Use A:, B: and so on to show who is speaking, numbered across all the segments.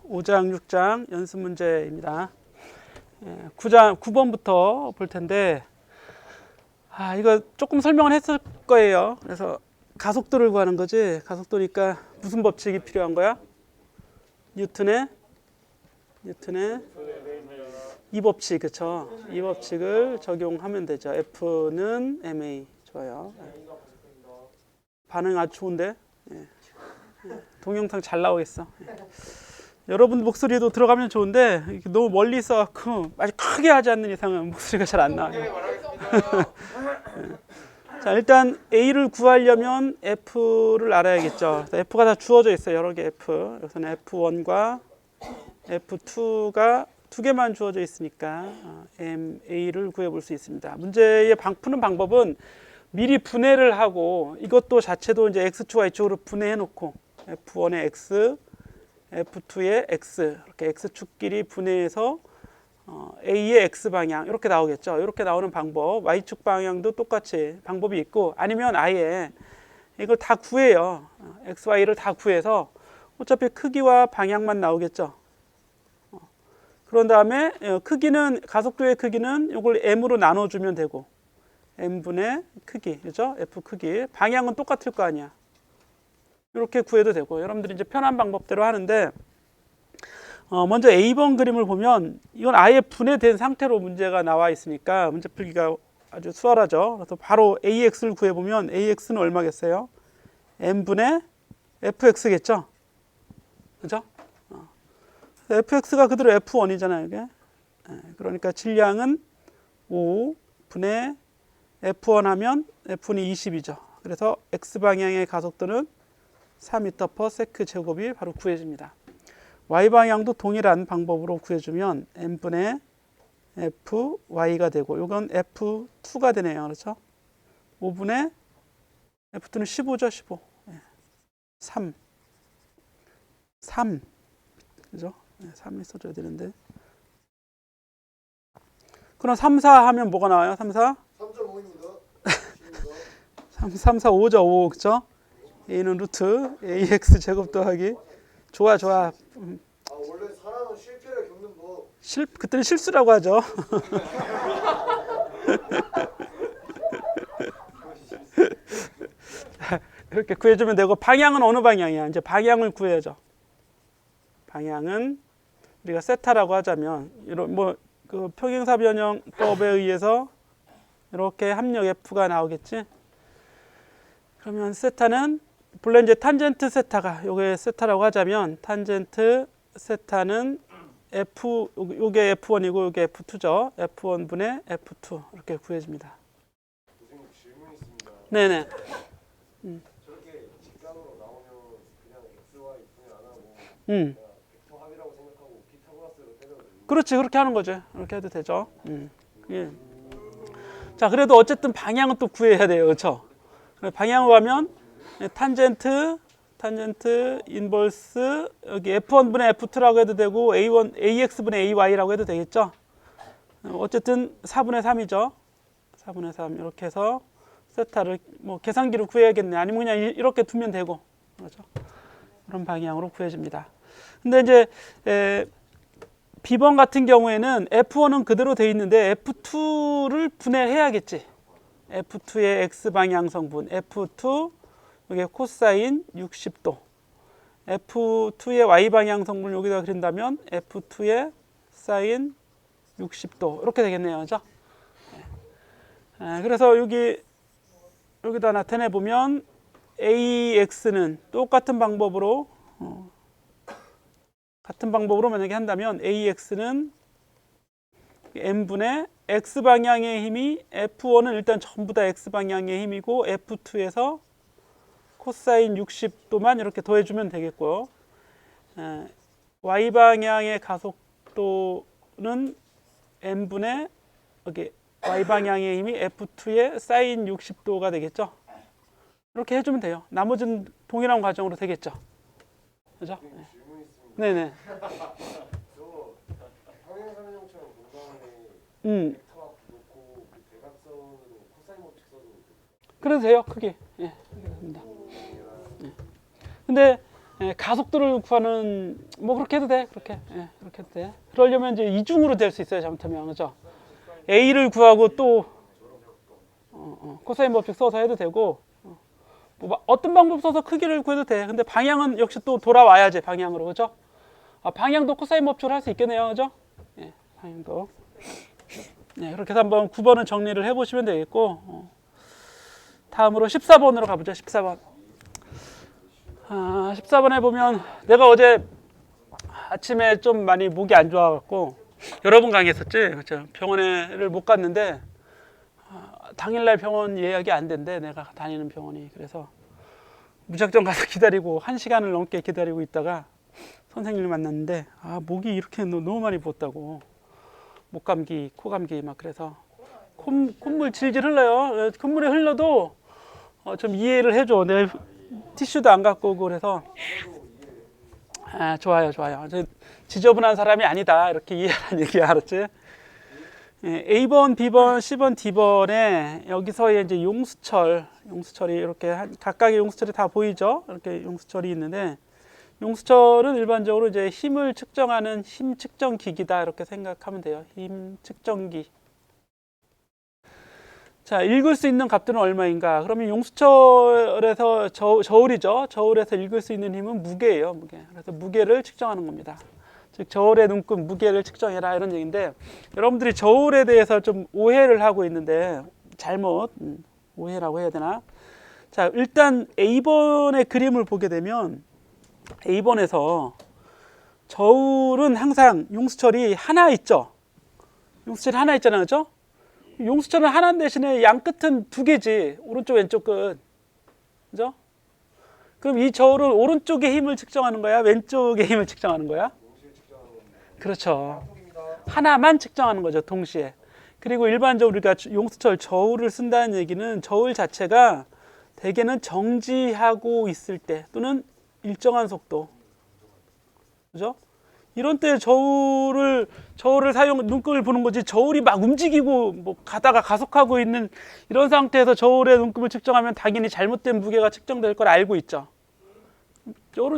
A: 5장, 6장 연습 문제입니다. 9번부터 볼 텐데, 이거 조금 설명을 했을 거예요. 그래서 가속도를 구하는 거지. 가속도니까 무슨 법칙이 필요한 거야? 뉴턴의 이 법칙, 그쵸? 이 법칙을 적용하면 되죠. F는 ma. 좋아요. 반응 아주 좋은데? 동영상 잘 나오겠어. 여러분 목소리도 들어가면 좋은데 너무 멀리 있어갖고 아주 크게 하지 않는 이상은 목소리가 잘 안 나와요. 자, 일단 A를 구하려면 F를 알아야겠죠. F가 다 주어져 있어요. 여러 개 F. 여기서는 F1과 F2가 두 개만 주어져 있으니까 A를 구해볼 수 있습니다. 문제의 푸는 방법은 미리 분해를 하고 이것도 자체도 이제 X2가 이쪽으로 분해해 놓고 F1의 X, F2의 X 이렇게 X축끼리 분해해서 A의 X 방향 이렇게 나오겠죠. 이렇게 나오는 방법, Y축 방향도 똑같이 방법이 있고 아니면 아예 이걸 다 구해요. X, Y를 다 구해서 어차피 크기와 방향만 나오겠죠. 그런 다음에 크기는 가속도의 크기는 이걸 m으로 나눠주면 되고 m분의 크기, 그죠? F 크기, 방향은 똑같을 거 아니야. 이렇게 구해도 되고 여러분들이 이제 편한 방법대로 하는데 먼저 A번 그림을 보면 이건 아예 분해된 상태로 문제가 나와 있으니까 문제 풀기가 아주 수월하죠. 그래서 바로 AX를 구해보면 AX는 얼마겠어요? m분의 fx겠죠? 그죠? fx가 그대로 f1이잖아요. 이게. 그러니까 질량은 5분의 f1 하면 f1이 20이죠. 그래서 x방향의 가속도는 4m/s 제곱이 바로 구해집니다. y방향도 동일한 방법으로 구해주면 m분의 fy가 되고 이건 f2가 되네요. 그렇죠? 5분의 f2는 15죠. 15. 3. 그죠? 3이 써줘야 되는데. 그럼 3, 4 하면 뭐가 나와요? 3, 4?
B: 3.5입니다.
A: 3, 4, 5죠. 5. 그죠? A는 루트 AX 제곱 더하기. 좋아.
B: 원래 사람은 실패를 겪는 법.
A: 그때는 실수라고 하죠. 이렇게 구해주면 되고 방향은 어느 방향이야? 이제 방향을 구해야죠. 방향은 우리가 세타라고 하자면 이런 그 평행사 변형법에 의해서 이렇게 합력 F가 나오겠지. 그러면 세타는 물론 이제 탄젠트 세타가 요게 세타라고 하자면 탄젠트 세타는 F 요게 F1이고 요게 F2죠. F1분의 F2 이렇게 구해집니다.
B: 선생님 질문 있습니다.
A: 네네.
B: 저렇게 직각으로 나오면 그냥 x, y 분해 안 하고
A: 음.
B: 그냥 벡터 합이라고 생각하고 피타고라스로 때려도
A: 그렇지, 그렇게 하는 거죠. 그렇게 해도 되죠. 예. 자, 그래도 어쨌든 방향은 또 구해야 돼요, 그렇죠? 방향으로 가면 탄젠트 인버스 여기 F1분의 F2라고 해도 되고 AX분의 AY라고 해도 되겠죠? 어쨌든 4분의 3이죠. 4분의 3 이렇게 해서 세타를 계산기로 구해야겠네. 아니면 그냥 이렇게 두면 되고, 그렇죠? 그런 방향으로 구해집니다. 근데 이제 B번 같은 경우에는 F1은 그대로 돼 있는데 F2를 분해해야겠지. F2의 X방향 성분 F2 여기 코사인 60도 F2의 Y방향 성분을 여기다 그린다면 F2의 사인 60도 이렇게 되겠네요. 그죠? 그래서 여기다 나타내 보면 AX는 똑같은 방법으로 만약에 한다면 AX는 m분의 X방향의 힘이 F1은 일단 전부 다 X방향의 힘이고 F2에서 코사인 60도만 이렇게 더해주면 되겠고요. Y방향의 가속도는 m분의 여기 Y방향의 힘이 F2의 사인 60도가 되겠죠. 이렇게 해주면 돼요. 나머지는 동일한 과정으로 되겠죠. 그죠?
B: 질문 있습니다.
A: 네네.
B: 저 평행사변형처럼 공간에 벡터 합 놓고 그 대각선으로 코사인 법칙 써도
A: 그래도 돼요. 크게. 예. 됩니다. 근데 가속도를 구하는 뭐 그렇게 해도 돼. 그렇게 그렇게 해도 돼. 그러려면 이제 이중으로 될 수 있어요. 잘못하면 그죠? A를 구하고 또 코사인 법칙 써서 해도 되고 뭐 어떤 방법 써서 크기를 구해도 돼. 근데 방향은 역시 또 돌아와야지 방향으로 그죠? 방향도 코사인 법칙으로 할 수 있겠네요. 그죠? 방향도. 그렇게 해서 한번 9번은 정리를 해보시면 되겠고 다음으로 14번으로 가보죠. 14번. 14번에 보면 내가 어제 아침에 좀 많이 목이 안 좋아갖고 여러 번 강의했었지. 그렇죠? 병원에를 못 갔는데 당일날 병원 예약이 안 된대. 내가 다니는 병원이. 그래서 무작정 가서 기다리고 1시간을 넘게 기다리고 있다가 선생님을 만났는데 목이 이렇게 너무 많이 부었다고. 목감기, 코감기 막 그래서 콧물 질질 흘러요. 콧물이 흘러도 좀 이해를 해줘. 내가 티슈도 안 갖고 오고 그래서 좋아요. 저 지저분한 사람이 아니다. 이렇게 이해하는 얘기야. 알았지? A번, B번, C번, D번에 여기서의 이제 용수철이 이렇게 각각의 용수철이 다 보이죠? 이렇게 용수철이 있는데 용수철은 일반적으로 이제 힘을 측정하는 힘 측정 기기다 이렇게 생각하면 돼요. 힘 측정기. 자, 읽을 수 있는 값들은 얼마인가? 그러면 용수철에서 저울이죠. 저울에서 읽을 수 있는 힘은 무게예요. 무게. 그래서 무게를 측정하는 겁니다. 즉 저울의 눈금 무게를 측정해라 이런 얘기인데 여러분들이 저울에 대해서 좀 오해를 하고 있는데 잘못 오해라고 해야 되나? 자, 일단 A번의 그림을 보게 되면 A번에서 저울은 항상 용수철이 하나 있죠. 용수철이 하나 있잖아요. 그렇죠? 용수철은 하나 대신에 양 끝은 두 개지. 오른쪽 왼쪽 끝. 그죠? 그럼 이 저울은 오른쪽의 힘을 측정하는 거야? 왼쪽의 힘을 측정하는 거야? 그렇죠. 하나만 측정하는 거죠. 동시에. 그리고 일반적으로 우리가 용수철 저울을 쓴다는 얘기는 저울 자체가 대개는 정지하고 있을 때 또는 일정한 속도. 그죠? 이런 때 저울을 사용 눈금을 보는 거지. 저울이 막 움직이고 뭐 가다가 가속하고 있는 이런 상태에서 저울의 눈금을 측정하면 당연히 잘못된 무게가 측정될 걸 알고 있죠.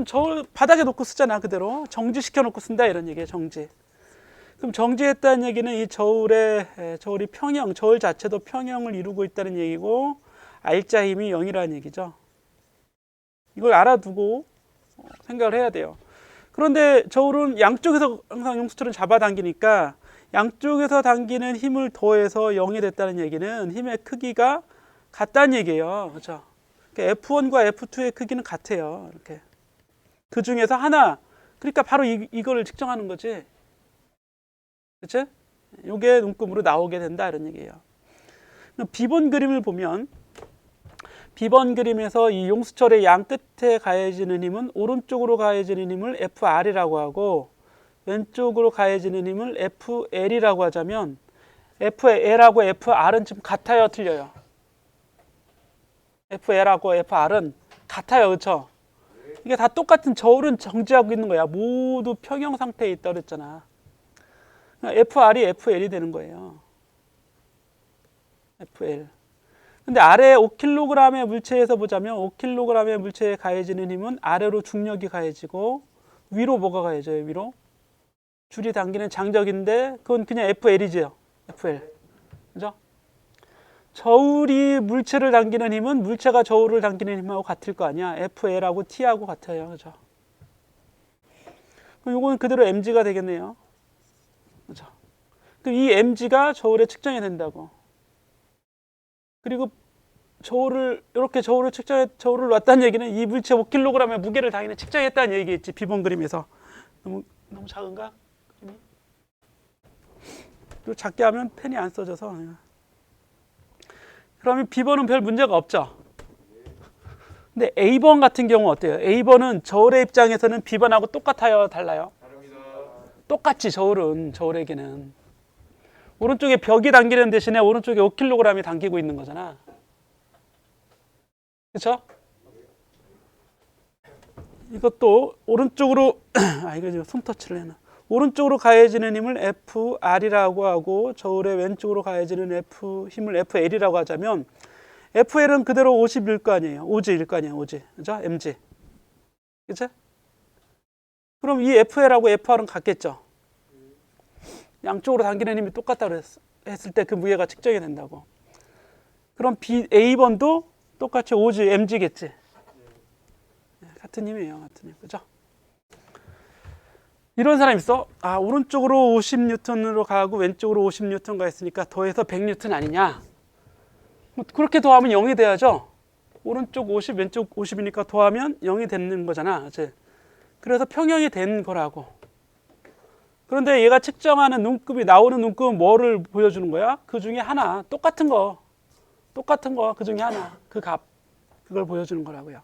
A: 저울 바닥에 놓고 쓰잖아. 그대로 정지시켜 놓고 쓴다 이런 얘기예요. 정지. 그럼 정지했다는 얘기는 이 저울이 평형, 저울 자체도 평형을 이루고 있다는 얘기고 알짜 힘이 0이라는 얘기죠. 이걸 알아두고 생각을 해야 돼요. 그런데 저울은 양쪽에서 항상 용수철은 잡아당기니까 양쪽에서 당기는 힘을 더해서 0이 됐다는 얘기는 힘의 크기가 같다는 얘기예요. 그렇죠? F1과 F2의 크기는 같아요. 이렇게. 그 중에서 하나, 그러니까 바로 이거를 측정하는 거지. 그렇지? 이게 눈금으로 나오게 된다 이런 얘기예요. B번 그림을 보면 B번 그림에서 이 용수철의 양 끝에 가해지는 힘은 오른쪽으로 가해지는 힘을 FR이라고 하고 왼쪽으로 가해지는 힘을 FL이라고 하자면 FL하고 FR은 지금 같아요, 틀려요? FL하고 FR은 같아요, 그렇죠? 이게 다 똑같은 저울은 정지하고 있는 거야. 모두 평형 상태에 있다 그랬잖아. FR이 FL이 되는 거예요. FL. 근데 아래 5kg의 물체에서 보자면 5kg의 물체에 가해지는 힘은 아래로 중력이 가해지고 위로 뭐가 가해져요? 위로 줄이 당기는 장적인데 그건 그냥 FL이죠. FL. 그죠? 저울이 물체를 당기는 힘은 물체가 저울을 당기는 힘하고 같을 거 아니야. FL하고 T하고 같아요. 그죠? 그럼 이거는 그대로 mg가 되겠네요. 그죠? 그럼 이 mg가 저울에 측정이 된다고. 그리고 이렇게 저울을 저울을 놨다는 얘기는 이 물체 5kg의 무게를 당연히 측정했다는 얘기겠지. B번 그림에서. 너무 작은가? 또 작게 하면 펜이 안 써져서. 그러면 B번은 별 문제가 없죠. 근데 A번 같은 경우 어때요? A번은 저울의 입장에서는 B번하고 똑같아요? 달라요?
B: 다릅니다.
A: 똑같지. 저울에게는. 오른쪽에 벽이 당기는 대신에 오른쪽에 5kg이 당기고 있는 거잖아. 그렇죠? 이것도 오른쪽으로 이거 지금 손터치를 해놔. 오른쪽으로 가해지는 힘을 FR이라고 하고 저울의 왼쪽으로 가해지는 힘을 FL이라고 하자면 FL은 그대로 50일 거 아니에요. 오지일 거 아니에요. 오지. 그죠? mg. 그죠? 그럼 이 FL하고 FR은 같겠죠. 양쪽으로 당기는 힘이 똑같다고 했을 때 그 무게가 측정이 된다고. 그럼 A번도 똑같이 OG, MG겠지. 같은 힘이에요. 같은 힘. 그죠? 이런 사람 있어? 아, 오른쪽으로 50N으로 가고 왼쪽으로 50N 가 있으니까 더해서 100N 아니냐? 그렇게 더하면 0이 돼야죠. 오른쪽 50, 왼쪽 50이니까 더하면 0이 되는 거잖아. 그치? 그래서 평형이 된 거라고. 그런데 얘가 측정하는 눈급이 나오는 눈급은 뭐를 보여주는 거야? 그 중에 하나, 똑같은 거 그 중에 하나, 그 값, 그걸 보여주는 거라고요.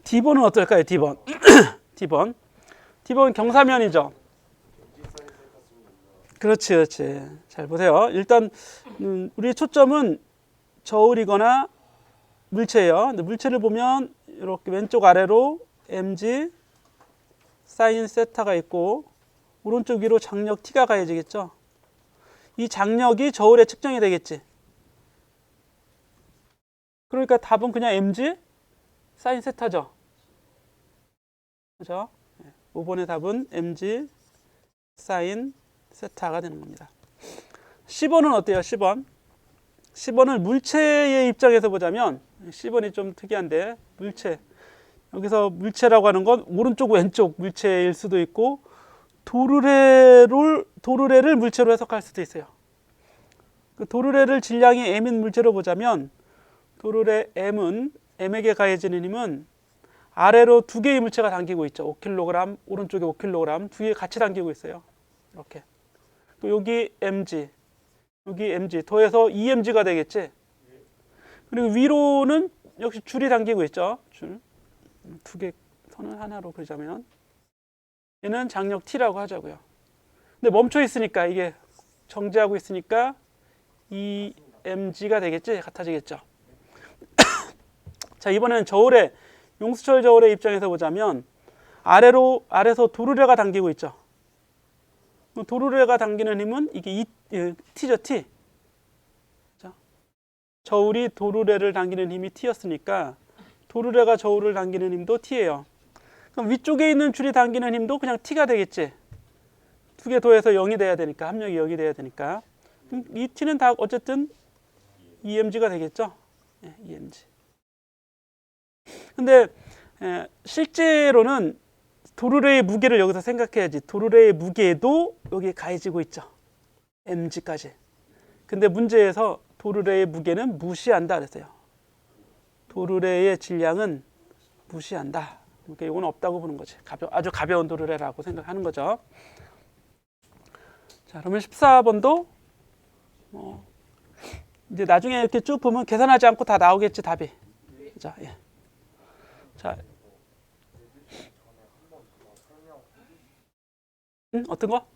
A: D번은 어떨까요? D번. D번 경사면이죠. 그렇지. 잘 보세요. 일단 우리의 초점은 저울이거나 물체예요. 근데 물체를 보면 이렇게 왼쪽 아래로 mg 사인 세타가 있고 오른쪽 위로 장력 t가 가해지겠죠. 이 장력이 저울에 측정이 되겠지. 그러니까 답은 그냥 mg 사인 세타죠. 그죠? 5번의 답은 mg 사인 세타가 되는 겁니다. 10번은 어때요? 10번을 물체의 입장에서 보자면 10번이 좀 특이한데 물체. 여기서 물체라고 하는 건 오른쪽 왼쪽 물체일 수도 있고 도르래를 물체로 해석할 수도 있어요. 그 도르래를 질량이 m인 물체로 보자면 도르래 m은 m에게 가해지는 힘은 아래로 두 개의 물체가 당기고 있죠. 5kg, 오른쪽에 5kg, 두 개 같이 당기고 있어요. 이렇게. 또 여기 mg, 더해서 2mg가 되겠지. 그리고 위로는 역시 줄이 당기고 있죠. 줄. 두 개 선을 하나로 그리자면 얘는 장력 T라고 하자고요. 근데 멈춰 있으니까 이게 정지하고 있으니까 2mg가 되겠지. 같아지겠죠. 자, 이번에는 저울의 용수철 저울의 입장에서 보자면 아래서 도르래가 당기고 있죠. 도르래가 당기는 힘은 이게 T죠, T. 자, 저울이 도르래를 당기는 힘이 T였으니까 도르래가 저울을 당기는 힘도 T예요. 그럼 위쪽에 있는 줄이 당기는 힘도 그냥 T가 되겠지. 두 개 더해서 0이 돼야 되니까, 합력이 0이 돼야 되니까. 이 T는 다 어쨌든 EMG가 되겠죠. 네, EMG. 근데 실제로는 도르래의 무게를 여기서 생각해야지. 도르래의 무게도 여기 가해지고 있죠. mg까지. 근데 문제에서 도르래의 무게는 무시한다 그랬어요. 도르래의 질량은 무시한다. 그러니까 이건 없다고 보는 거지. 아주 가벼운 도르래라고 생각하는 거죠. 자, 그러면 14번도 이제 나중에 이렇게 쭉 보면 계산하지 않고 다 나오겠지, 답이. 자, 예. 자, 어떤 거?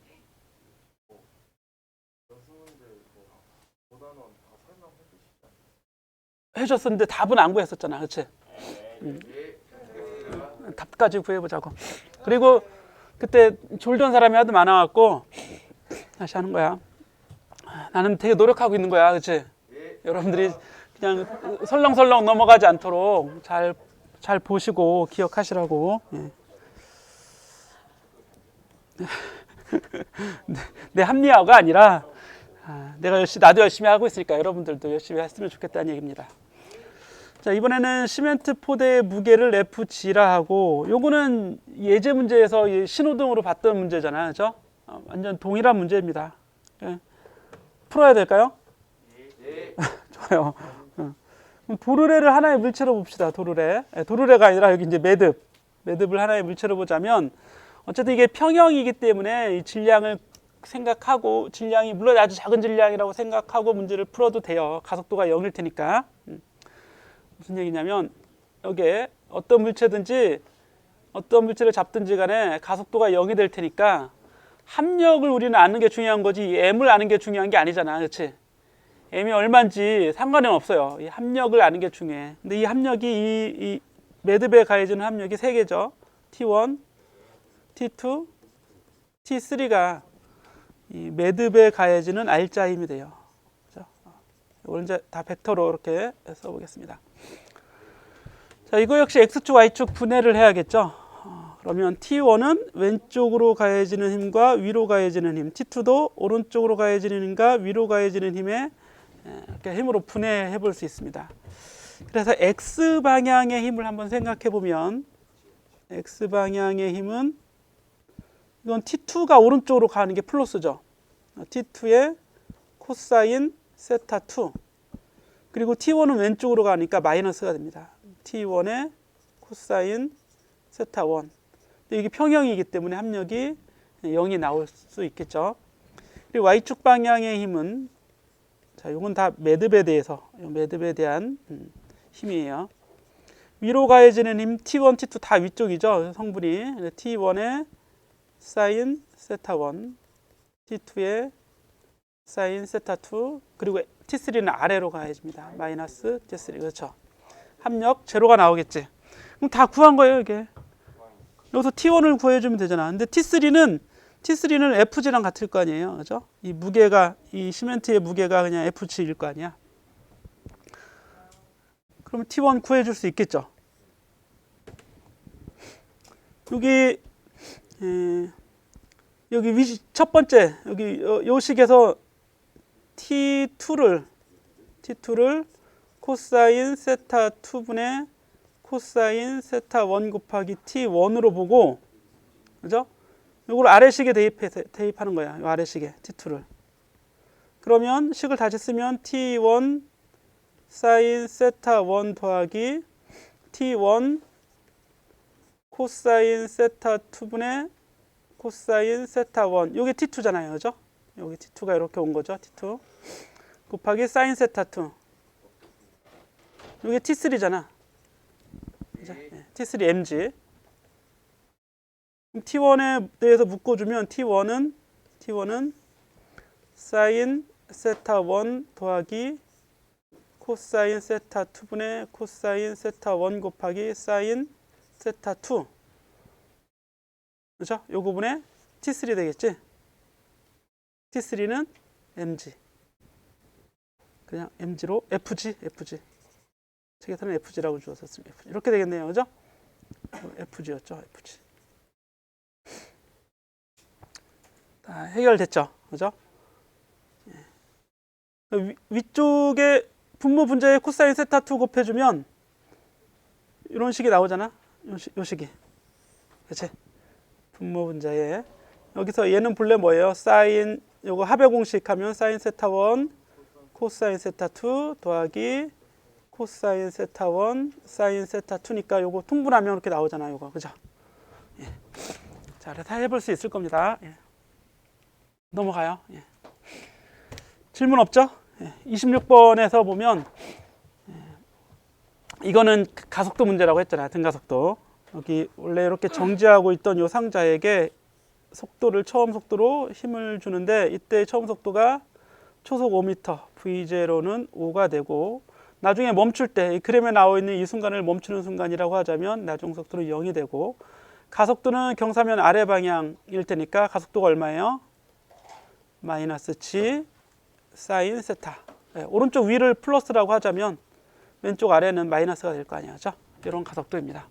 A: 해줬었는데 답은 안 구했었잖아, 그렇지? 답까지 구해보자고. 그리고 그때 졸던 사람이 하도 많아갖고 다시 하는 거야. 나는 되게 노력하고 있는 거야, 그렇지? 여러분들이 그냥 설렁설렁 넘어가지 않도록 잘 보시고 기억하시라고. 예. 내 합리화가 아니라 나도 열심히 하고 있으니까 여러분들도 열심히 했으면 좋겠다는 얘기입니다. 자, 이번에는 시멘트 포대의 무게를 FG라 하고, 요거는 예제 문제에서 신호등으로 봤던 문제잖아요, 그렇죠? 완전 동일한 문제입니다. 예. 풀어야 될까요? 예. 좋아요. 도르래를 하나의 물체로 봅시다. 도르래가 아니라 여기 이제 매듭을 하나의 물체로 보자면 어쨌든 이게 평형이기 때문에 이 질량을 생각하고, 질량이 물론 아주 작은 질량이라고 생각하고 문제를 풀어도 돼요. 가속도가 0일 테니까. 무슨 얘기냐면 여기에 어떤 물체를 잡든지 간에 가속도가 0이 될 테니까 합력을 우리는 아는 게 중요한 거지 m을 아는 게 중요한 게 아니잖아, 그렇지? m이 얼마인지 상관은 없어요. 이 합력을 아는 게 중요해. 근데 이 합력이 이 매듭에 가해지는 합력이 3개죠. T1, T2, T3가 이 매듭에 가해지는 R자 힘이 돼요. 그렇죠? 이걸 이제 다 벡터로 이렇게 써보겠습니다. 자, 이거 역시 X축, Y축 분해를 해야겠죠. 그러면 T1은 왼쪽으로 가해지는 힘과 위로 가해지는 힘, T2도 오른쪽으로 가해지는 힘과 위로 가해지는 힘에 이렇게 힘으로 분해해 볼 수 있습니다. 그래서 X방향의 힘을 한번 생각해 보면 X방향의 힘은 이건 T2가 오른쪽으로 가는 게 플러스죠. T2의 코사인 세타 2. 그리고 T1은 왼쪽으로 가니까 마이너스가 됩니다. T1의 코사인 세타 1. 근데 이게 평형이기 때문에 합력이 0이 나올 수 있겠죠. 그리고 Y축 방향의 힘은 자, 이건 다 매듭에 대해서 매듭에 대한 힘이에요. 위로 가해지는 힘 T1, T2 다 위쪽이죠. 성분이 T1의 사인 세타 1, T2의 사인 세타 2, 그리고 T3는 아래로 가해집니다. 마이너스 T3. 그렇죠. 합력 제로가 나오겠지. 그럼 다 구한 거예요, 이게. 여기서 T1을 구해주면 되잖아. 근데 T3는 FG랑 같을 거 아니에요, 그렇죠? 이 무게가, 이 시멘트의 무게가 그냥 Fg일 거 아니야. 그러면 T1 구해줄 수 있겠죠. 여기 첫 번째 여기 요 식에서 T2를 코사인 세타 2분의 코사인 세타 1 곱하기 T1으로 보고, 그죠? 이걸 아래식에 대입하는 거야. 이 아래식에 T2를. 그러면 식을 다시 쓰면 T1 사인 세타 1 더하기 T1 코사인 세타 2분의 코사인 세타 1. 이게 T2잖아요. 그죠? 여기 T2가 이렇게 온 거죠. T2 곱하기 사인 세타 2. 이게 T3잖아. T3 mg. T1에 대해서 묶어주면 T1은 사인 세타 1 더하기 코사인 세타 2분의 코사인 세타 1 곱하기 사인 세타 2. 그렇죠? 요 부분에 T3 되겠지? T3는 mg. 그냥 mg로 FG. 책에서는 FG라고 주었었습니다. FG. 이렇게 되겠네요. 그죠? FG였죠. FG. 다 해결됐죠. 그죠? 위쪽에 분모 분자에 코사인 세타 2 곱해주면 이런 식이 나오잖아. 요 식이. 그치? 분모 분자에. 여기서 얘는 본래 뭐예요? 사인, 요거 합의 공식 하면 사인 세타 1, 코사인 세타 2 더하기 코사인 세타 1, 사인 세타 2니까 요거 통분하면 이렇게 나오잖아요. 요거. 그죠? 예. 자, 그래서 해볼 수 있을 겁니다. 예. 넘어가요. 예. 질문 없죠? 예. 26번에서 보면 이거는 가속도 문제라고 했잖아요. 등가속도. 여기 원래 이렇게 정지하고 있던 요 상자에게 속도를 처음 속도로 힘을 주는데 이때 처음 속도가 초속 5m, V0는 5가 되고 나중에 멈출 때 이 그림에 나와 있는 이 순간을 멈추는 순간이라고 하자면 나중 속도는 0이 되고 가속도는 경사면 아래 방향일 테니까 가속도가 얼마예요? 마이너스 G 사인 세타. 네, 오른쪽 위를 플러스라고 하자면 왼쪽 아래는 마이너스가 될 거 아니에요. 그렇죠? 이런 가속도입니다.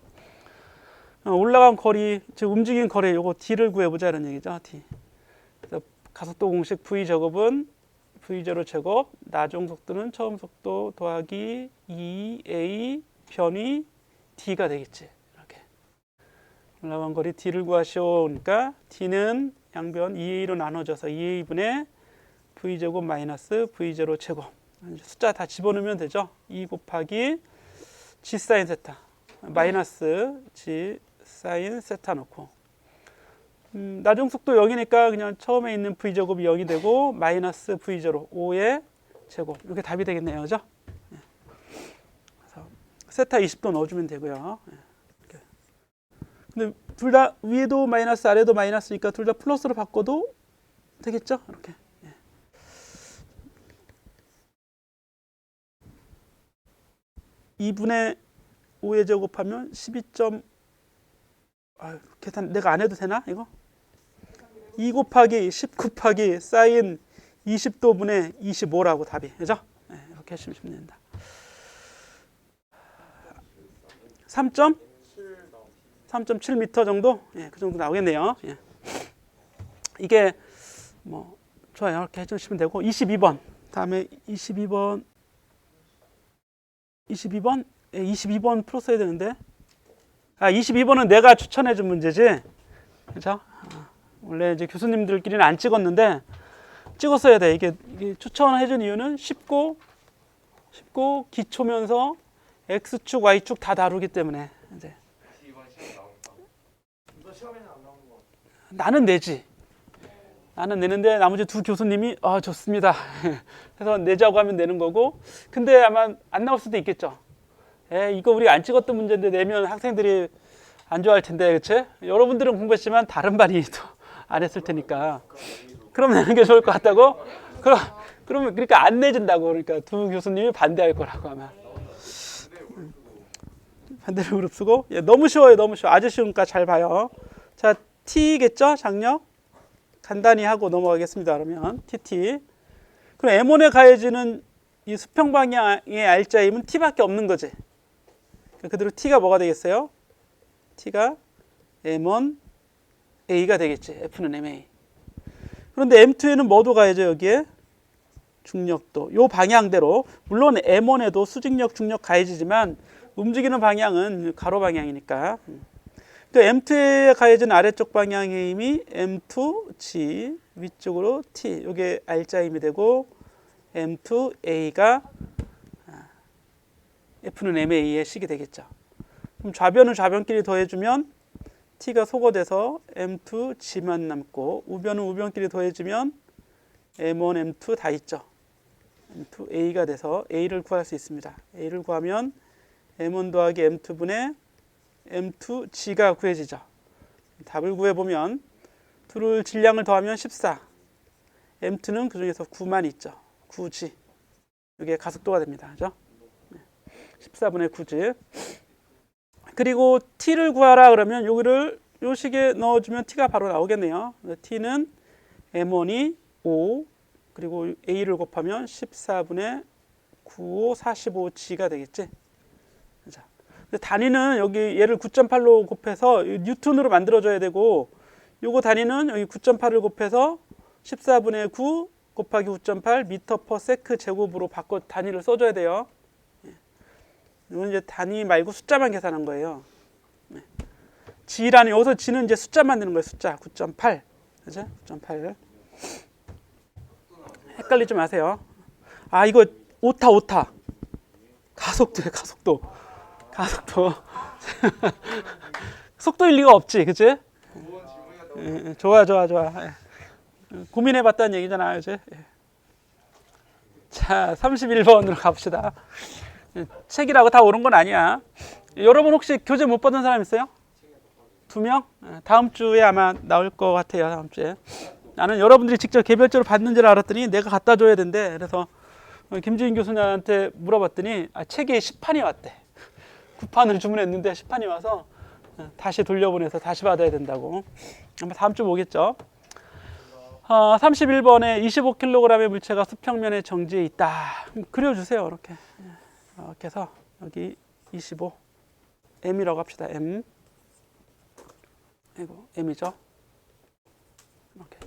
A: 올라간 거리, 즉 움직인 거리, 요거 D를 구해보자 이런 얘기죠. D. 그래서 가속도 공식 V 제곱은 V0 제곱, 나중 속도는 처음 속도 더하기 2A 변이 D가 되겠지. 이렇게. 올라간 거리 D를 구하시오니까 D는 양변 2A로 나눠져서 2A분의 V 제곱 마이너스 V0 제곱. 숫자 다 집어넣으면 되죠. 2 곱하기 G 사인 세타. 마이너스 G 사인 세타 넣고 나중 속도 0이니까 그냥 처음에 있는 V제곱이 0이 되고 마이너스 V0 5의 제곱 이렇게 답이 되겠네요. 그죠? 그래서 세타 20도 넣어주면 되고요. 이렇게. 근데 둘 다 위에도 마이너스 아래도 마이너스니까 둘 다 플러스로 바꿔도 되겠죠? 이렇게. 2분의 5의 제곱하면 12. 계산 내가 안 해도 되나 이거? 2 곱하기 10 곱하기 사인 20도분의 25라고 답이. 그죠? 네, 이렇게 하시면 됩니다. 3.7m 정도? 예, 그 정도 나오겠네요. 예. 이게 뭐 좋아요. 이렇게 해주시면 되고 22번. 다음에 22번. 예, 22번 풀었어야 되는데. 22번은 내가 추천해 준 문제지. 그죠? 원래 이제 교수님들끼리는 안 찍었는데 찍었어야 돼. 이게 추천해 준 이유는 쉽고 기초면서 X축, Y축 다 다루기 때문에 이제 나는 내지. 나는 내는데 나머지 두 교수님이 좋습니다. 그래서 내자고 하면 내는 거고. 근데 아마 안 나올 수도 있겠죠. 이거 우리 안 찍었던 문제인데 내면 학생들이 안 좋아할 텐데, 그치? 여러분들은 공부했지만 다른 반이 또 안 했을 테니까. 그럼 내는 게 좋을 것 같다고? 그러면 그러니까 안 내준다고. 그러니까 두 교수님이 반대할 거라고 아마. 반대를 무릅쓰고. 예, 너무 쉬워요, 너무 쉬워. 아주 쉬우니까 잘 봐요. 자, T겠죠? 장력. 간단히 하고 넘어가겠습니다. 그러면 TT. 그럼 M1에 가해지는 이 수평 방향의 알짜임은 T밖에 없는 거지. 그대로 T가 뭐가 되겠어요? T가 M1 A가 되겠지. F는 MA. 그런데 M2에는 뭐도 가해져 여기에? 중력도. 요 방향대로. 물론 M1에도 수직력, 중력 가해지지만 움직이는 방향은 가로 방향이니까. M2에 가해진 아래쪽 방향의 힘이 M2G, 위쪽으로 T. 이게 R자 힘이 되고 M2A가 F는 MA의 식이 되겠죠. 그럼 좌변은 좌변끼리 더해주면 T가 소거돼서 M2G만 남고 우변은 우변끼리 더해주면 M1, M2 다 있죠. M2A가 돼서 A를 구할 수 있습니다. A를 구하면 M1 더하기 M2분의 M2G가 구해지죠. 답을 구해보면 둘을 질량을 더하면 14. M2는 그 중에서 9만 있죠. 9G. 이게 가속도가 됩니다. 그죠? 14분의 9G. 그리고 T를 구하라 그러면 여기를 요 식에 넣어주면 T가 바로 나오겠네요. T는 M1이 5 그리고 A를 곱하면 14분의 95, 45G가 되겠지. 자, 단위는 여기 얘를 9.8로 곱해서 뉴턴으로 만들어줘야 되고 요거 단위는 여기 9.8을 곱해서 14분의 9 곱하기 9.8 미터 퍼 세크 제곱으로 바꿔 단위를 써줘야 돼요. 이건 이제 단위 말고 숫자만 계산한 거예요. G라는 여기서 G는 이제 숫자 만드는 거예요. 숫자 9.8. 그죠? 9.8. 헷갈리지 마세요. 이거 오타. 가속도에 가속도. 속도일 리가 없지, 그치? 좋아. 고민해봤다는 얘기잖아, 그치? 자, 31번으로 가봅시다. 책이라고 다 옳은 건 아니야. 여러분 혹시 교재 못 받은 사람 있어요? 2명? 다음 주에 아마 나올 것 같아요. 다음 주에. 나는 여러분들이 직접 개별적으로 받는 줄 알았더니 내가 갖다 줘야 된대. 그래서 김지인 교수님한테 물어봤더니 책이 10판이 왔대. 9판을 주문했는데 10판이 와서 다시 돌려보내서 다시 받아야 된다고. 아마 다음 주 오겠죠. 31번에 25kg의 물체가 수평면에 정지해 있다. 그려주세요. 이렇게 해서 여기 25 M이라고 합시다. M. 이거 M이죠. 이렇게.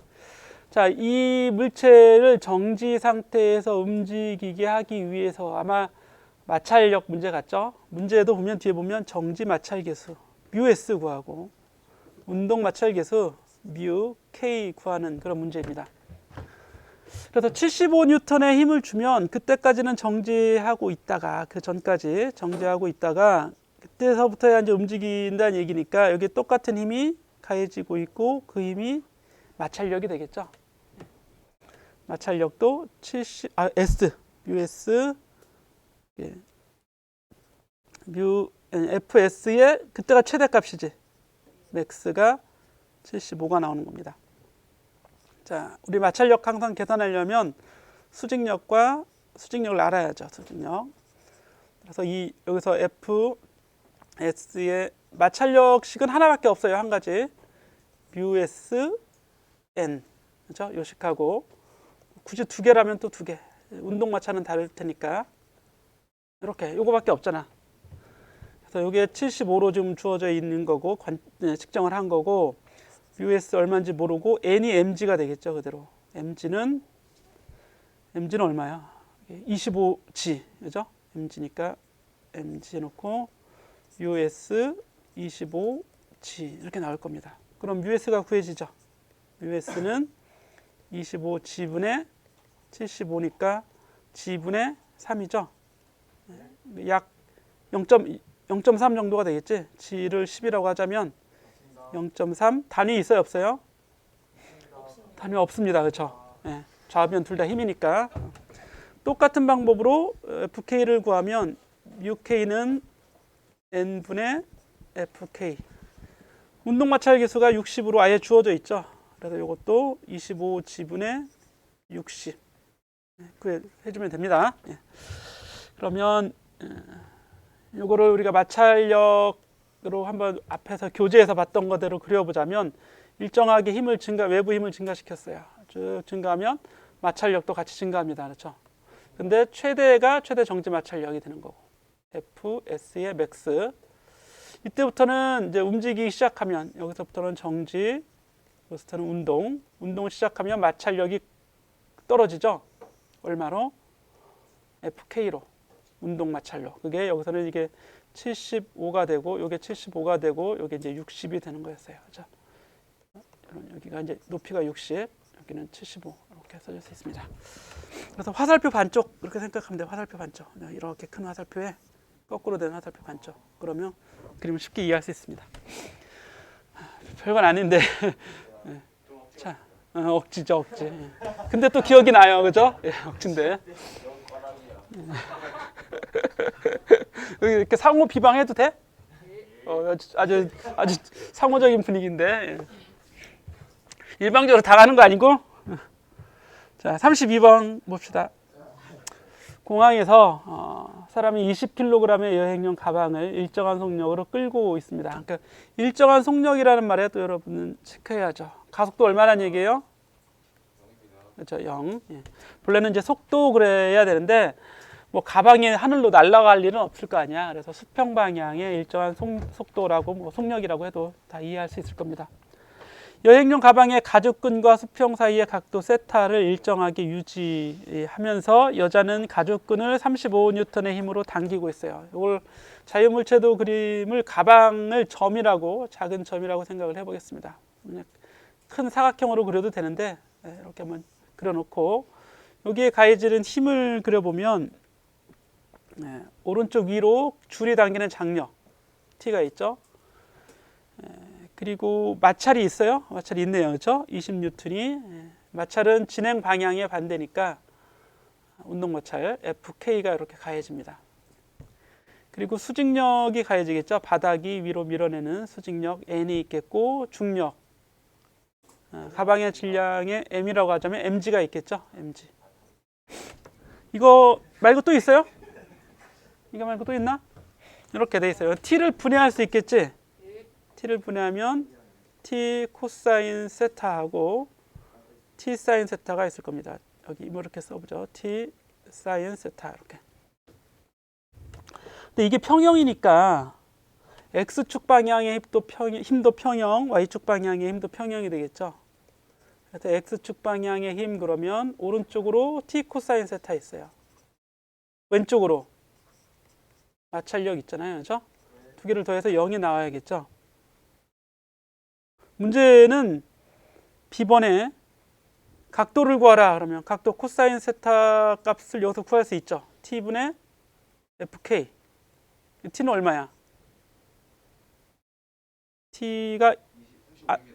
A: 자, 이 물체를 정지 상태에서 움직이게 하기 위해서 아마 마찰력 문제 같죠? 문제도 보면 뒤에 보면 정지 마찰계수 뮤S 구하고 운동 마찰계수 뮤 K 구하는 그런 문제입니다. 그래서 75N의 힘을 주면 그때까지는 정지하고 있다가 그 전까지 정지하고 있다가 그때서부터야 이제 움직인다는 얘기니까 여기 똑같은 힘이 가해지고 있고 그 힘이 마찰력이 되겠죠. 마찰력도 S 뮤S FS의 그때가 최대값이지. 맥스가 75가 나오는 겁니다. 자, 우리 마찰력 항상 계산하려면 수직력을 알아야죠. 수직력. 그래서 여기서 FS의 마찰력식은 하나밖에 없어요. 한 가지. 뮤S N. 그죠? 요식하고 굳이 두 개라면 또 두 개. 운동 마찰은 다를 테니까. 이렇게 요거밖에 없잖아. 그래서 이게 75로 지금 주어져 있는 거고 측정을 한 거고 US 얼마인지 모르고 n이 mg가 되겠죠. 그대로 mg는 얼마야? 25g 그죠? mg니까 mg 놓고 US 25g 이렇게 나올 겁니다. 그럼 US가 구해지죠. US는 25g분의 75니까 g분의 3이죠. 약 0.3 정도가 되겠지. g를 10이라고 하자면 0.3 단위 있어요 없어요? 단위 없습니다. 그렇죠? 네, 좌변 둘 다 힘이니까. 똑같은 방법으로 fk를 구하면 uk는 n분의 fk 운동 마찰 계수가 60으로 아예 주어져 있죠. 그래서 이것도 25g분의 60 해주면 됩니다. 그러면 이거를 우리가 마찰력으로 한번 앞에서 교재에서 봤던 거대로 그려보자면 일정하게 외부 힘을 증가시켰어요. 쭉 증가하면 마찰력도 같이 증가합니다. 그렇죠? 근데 최대가 최대 정지 마찰력이 되는 거고 FS의 맥스 이때부터는 이제 움직이기 시작하면 여기서부터는 정지 여기서부터는 운동을 시작하면 마찰력이 떨어지죠. 얼마로? FK로 운동 마찰로. 그게 여기서는 이게 75가 되고 요게 75가 되고 요게 이제 60이 되는 거였어요. 그죠? 여기가 이제 높이가 60, 여기는 75 이렇게 써질 수 있습니다. 그래서 화살표 반쪽 이렇게 생각하면 돼요. 화살표 반쪽. 이렇게 큰 화살표에 거꾸로 된 화살표 반쪽. 그러면 그림을 쉽게 이해할 수 있습니다. 별건 아닌데. 자, 억지죠, 억지. 근데 또 기억이 나요, 그죠? 억지인데. 이렇게 상호 비방해도 돼? 아주 상호적인 분위기인데. 일방적으로 다 가는 거 아니고? 자, 32번 봅시다. 공항에서 사람이 20kg의 여행용 가방을 일정한 속력으로 끌고 있습니다. 그러니까 일정한 속력이라는 말에 또 여러분은 체크해야죠. 가속도 얼마란 얘기예요? 그렇죠, 0. 예. 본래는 이제 속도 그래야 되는데 뭐 가방이 하늘로 날아갈 일은 없을 거 아니야. 그래서 수평 방향의 일정한 속도라고 뭐 속력이라고 해도 다 이해할 수 있을 겁니다. 여행용 가방의 가죽끈과 수평 사이의 각도 세타를 일정하게 유지하면서 여자는 가죽끈을 35N의 힘으로 당기고 있어요. 이걸 자유물체도 그림을 가방을 점이라고 작은 점이라고 생각을 해보겠습니다. 큰 사각형으로 그려도 되는데 이렇게 한번 그려놓고 여기에 가해지는 힘을 그려보면 오른쪽 위로 줄이 당기는 장력 T가 있죠. 그리고 마찰이 있어요. 마찰이 있네요. 그렇죠? 20N이. 마찰은 진행 방향의 반대니까 운동 마찰 FK가 이렇게 가해집니다. 그리고 수직력이 가해지겠죠. 바닥이 위로 밀어내는 수직력 N이 있겠고 중력 가방의 질량의 M이라고 하자면 MG가 있겠죠. MG. 이거 말고 또 있어요? 이거 말고 또 있나? 이렇게 돼 있어요. T를 분해할 수 있겠지? T를 분해하면 T 코사인 세타하고 T 사인 세타가 있을 겁니다. 여기 이렇게 써보죠. T 사인 세타 이렇게. 근데 이게 평형이니까 X축 방향의 힘도 평형, Y축 방향의 힘도 평형이 되겠죠. 그래서 X축 방향의 힘 그러면 오른쪽으로 T 코사인 세타 있어요. 왼쪽으로 마찰력 있잖아요. 그렇죠? 두 개를 더해서 0이 나와야겠죠. 문제는 B번에 각도를 구하라 그러면 각도 코사인 세타 값을 여기서 구할 수 있죠. T분의 FK. T는 얼마야? T가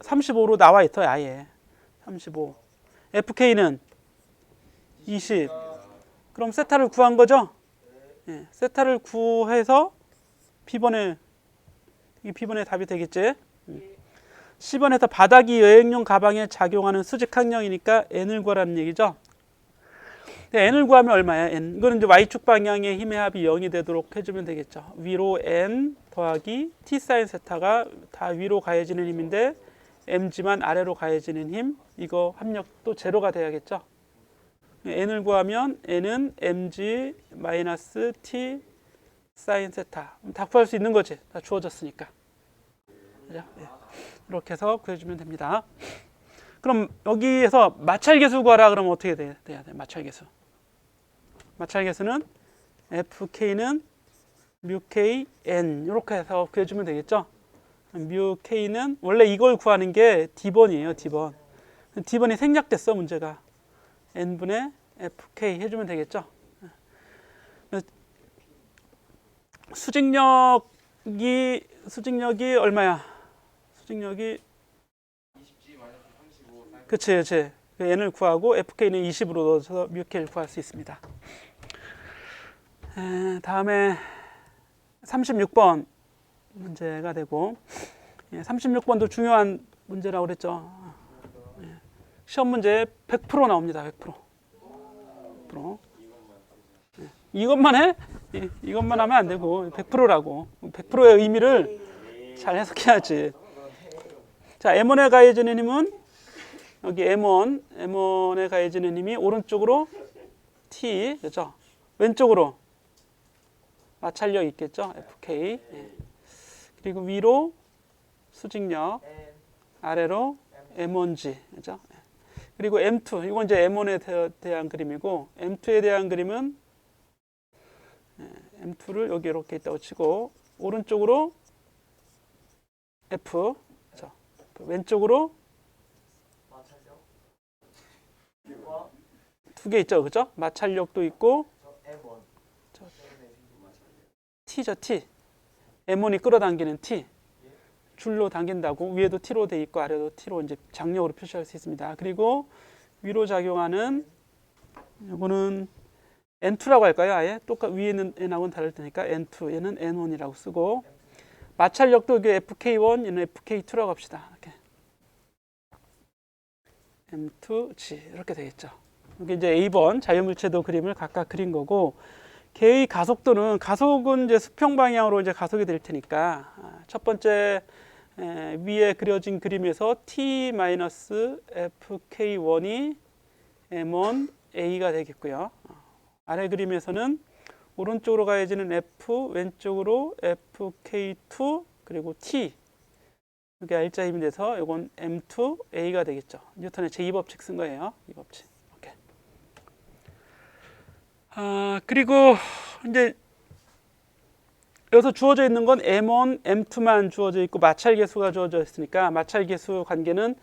A: 35로 나와 있어요. 아예 35. FK는 20. 그럼 세타를 구한 거죠? 네, 세타를 구해서 B번에 이게 B번의 답이 되겠지? 10번에서 바닥이 여행용 가방에 작용하는 수직 항력이니까 N을 구하라는 얘기죠. N을 구하면 얼마야? N. 이거는 이제 Y축 방향의 힘의 합이 0이 되도록 해주면 되겠죠. 위로 N 더하기 T 사인 세타가 다 위로 가해지는 힘인데 MG만 아래로 가해지는 힘. 이거 합력도 제로가 돼야겠죠. N을 구하면 N은 MG 마이너스 T 사인 세타 다 구할 수 있는 거지. 다 주어졌으니까. 그죠? 예. 이렇게 해서 구해주면 됩니다. 그럼 여기에서 마찰계수 구하라 그러면 어떻게 돼야 돼? 마찰계수. 마찰계수는 fk는 μk n 이렇게 해서 구해주면 되겠죠? μk는 원래 이걸 구하는 게 d번이에요. d번. d번이 생략됐어 문제가. n분의 fk 해주면 되겠죠? 수직력이 얼마야? 수직력이
B: 20g 마이너스 35
A: 그치. 그 n을 구하고 fk는 20으로 넣어서 μk를 구할 수 있습니다. 다음에 36번 문제가 되고 36번도 중요한 문제라고 그랬죠. 시험 문제 100% 나옵니다. 100%. 100%. 이것만 해? 이것만 하면 안 되고 100%라고. 100%의 의미를 잘 해석해야지. 자, M1에 가해지는 힘은 여기 M1에 가해지는 힘이 오른쪽으로 T, 그렇죠? 왼쪽으로 마찰력 있겠죠? FK. 그리고 위로 수직력, 아래로 M1G, 그렇죠? 그리고 M2, 이건 이제 M1에 대한 그림이고 M2에 대한 그림은 M2를 여기 이렇게 있다고 치고 오른쪽으로 F, 그렇죠? 왼쪽으로 두 개 있죠, 그렇죠? 마찰력도 있고 T죠, T. M1이 끌어당기는 T. 줄로 당긴다고 위에도 T로 돼 있고 아래도 T로 이제 장력으로 표시할 수 있습니다. 그리고 위로 작용하는 이거는 N2라고 할까요? 아예 위에 있는 N하고는 다를 테니까 N2, 얘는 N1이라고 쓰고 마찰력도 이게 FK1, 얘는 FK2라고 합시다. 이렇게 M2G 이렇게 되겠죠. 이게 이제 A번 자유물체도 그림을 각각 그린 거고 개의 가속도는 가속은 이제 수평 방향으로 이제 가속이 될 테니까 첫 번째 위에 그려진 그림에서 T-FK1이 M1A가 되겠고요. 아래 그림에서는 오른쪽으로 가해지는 F, 왼쪽으로 FK2 그리고 T 이게 R자 힘이 돼서 이건 M2A가 되겠죠. 뉴턴의 제2법칙 쓴 거예요. 이 법칙. 이렇게. 그리고 이제 여기서 주어져 있는 건 M1, M2만 주어져 있고 마찰계수가 주어져 있으니까 마찰계수 관계는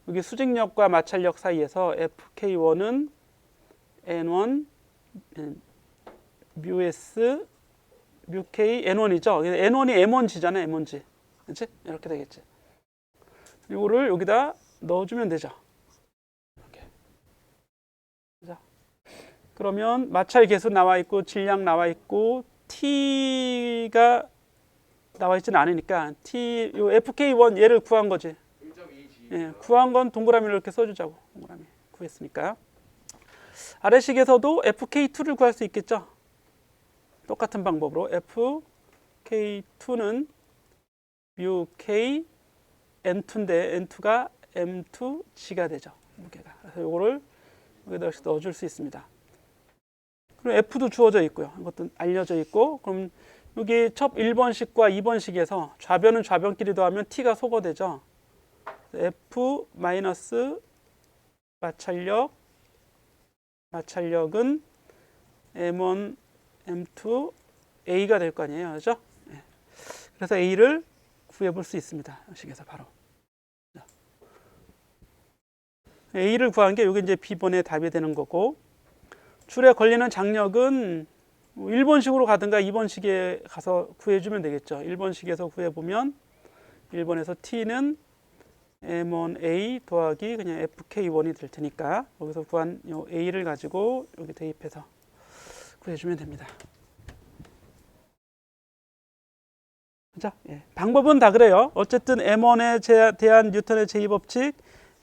A: 여기 수직력과 마찰력 사이에서 FK1은 N1 뮤S 뮤K N1이죠. N1이 M1G잖아요. M1G. 그렇지? 이렇게 되겠지. 이거를 여기다 넣어주면 되죠. 이렇게. 자, 그러면 마찰 계수 나와 있고 질량 나와 있고 T가 나와 있지는 않으니까 T 요 FK1 얘를 구한 거지.
B: 1.2G
A: 예, 구한 건 동그라미를 이렇게 써주자고. 동그라미 구했으니까. 아래식에서도 FK2를 구할 수 있겠죠. 똑같은 방법으로 FK2는 μK N2인데 N2가 M2G가 되죠. 무게가. 그래서 이거를 여기다 넣어줄 수 있습니다. 그럼 F도 주어져 있고요. 이것도 알려져 있고 그럼 여기 첫 1번식과 2번식에서 좌변은 좌변끼리 더하면 T가 소거되죠. F 마이너스 마찰력은 M1, M2, A가 될 거 아니에요. 그렇죠? 네. 그래서 A를 구해볼 수 있습니다. 이 식에서 바로. A를 구한 게 이게 이제 B번의 답이 되는 거고 줄에 걸리는 장력은 1번식으로 가든가 2번식에 가서 구해주면 되겠죠. 1번식에서 구해보면 1번에서 T는 M1A 더하기 그냥 FK1이 될 테니까 여기서 구한 요 A를 가지고 여기 대입해서 구해주면 됩니다. 그죠? 예. 방법은 다 그래요. 어쨌든 M1에 대한 뉴턴의 제2법칙,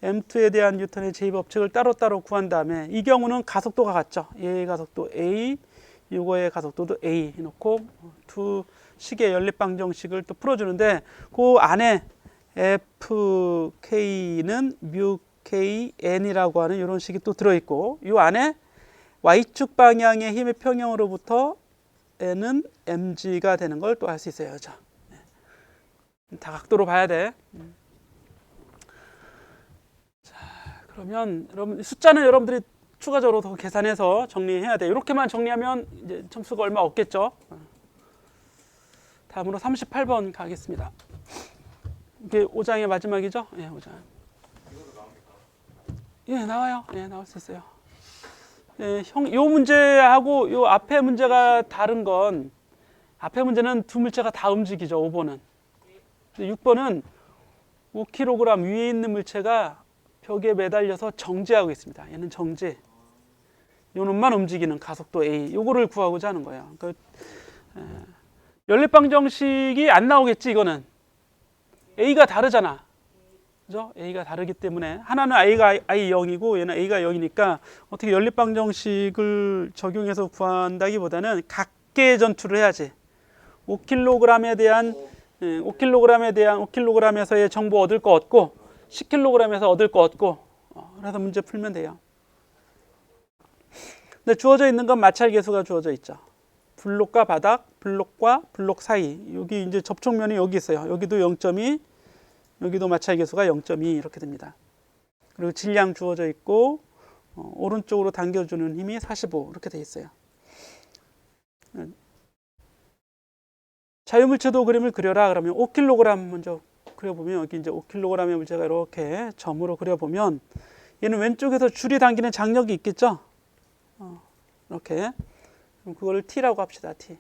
A: M2에 대한 뉴턴의 제2법칙을 따로따로 구한 다음에 이 경우는 가속도가 같죠. 얘의 가속도 A, 이거의 가속도도 A 해놓고 두 식의 연립방정식을 또 풀어주는데 그 안에 FK는 μKN이라고 하는 이런 식이 또 들어있고 이 안에 Y축 방향의 힘의 평형으로부터 N은 mg가 되는 걸 또 알 수 있어요. 자, 다각도로 봐야 돼. 자, 그러면 여러분 숫자는 여러분들이 추가적으로 더 계산해서 정리해야 돼. 이렇게만 정리하면 이제 점수가 얼마 없겠죠. 다음으로 38번 가겠습니다. 이게 5장의 마지막이죠? 예, 5장. 예, 나와요. 예, 나올 수 있어요. 예, 요 문제하고 요 앞에 문제가 다른 건 앞에 문제는 두 물체가 다 움직이죠. 5번은. 6번은 5kg 위에 있는 물체가 벽에 매달려서 정지하고 있습니다. 얘는 정지. 요 놈만 움직이는 가속도 A. 요거를 구하고자 하는 거예요. 그 연립방정식이 안 나오겠지 이거는. A가 다르잖아. 그죠? A가 다르기 때문에 하나는 A가 I0이고 얘는 A가 0이니까 어떻게 연립방정식을 적용해서 구한다기보다는 각계 전투를 해야지. 5kg에 대한 5kg에서의 정보 얻을 거 얻고 10kg에서 얻을 거 얻고 그래서 문제 풀면 돼요. 근데 주어져 있는 건 마찰 계수가 주어져 있죠. 블록과 바닥, 블록과 블록 사이. 여기 이제 접촉면이 여기 있어요. 여기도 0.2, 여기도 마찰 계수가 0.2 이렇게 됩니다. 그리고 질량 주어져 있고 오른쪽으로 당겨주는 힘이 45 이렇게 돼 있어요. 자유물체도 그림을 그려라 그러면 5kg 먼저 그려보면 여기 이제 5kg의 물체가 이렇게 점으로 그려보면 얘는 왼쪽에서 줄이 당기는 장력이 있겠죠. 이렇게 그럼 그거를 T라고 합시다. T.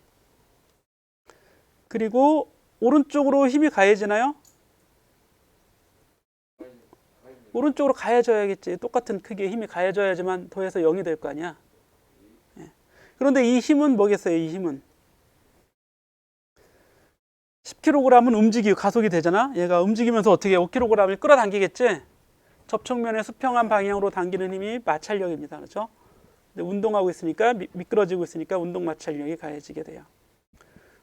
A: 그리고 오른쪽으로 힘이 가해지나요? 오른쪽으로 가해져야겠지. 똑같은 크기의 힘이 가해져야지만 더해서 0이 될 거 아니야. 예. 그런데 이 힘은 뭐겠어요? 이 힘은 10kg은 움직이고 가속이 되잖아. 얘가 움직이면서 어떻게 5kg을 끌어당기겠지. 접촉면의 수평한 방향으로 당기는 힘이 마찰력입니다. 그렇죠? 운동하고 있으니까 미끄러지고 있으니까 운동 마찰력이 가해지게 돼요.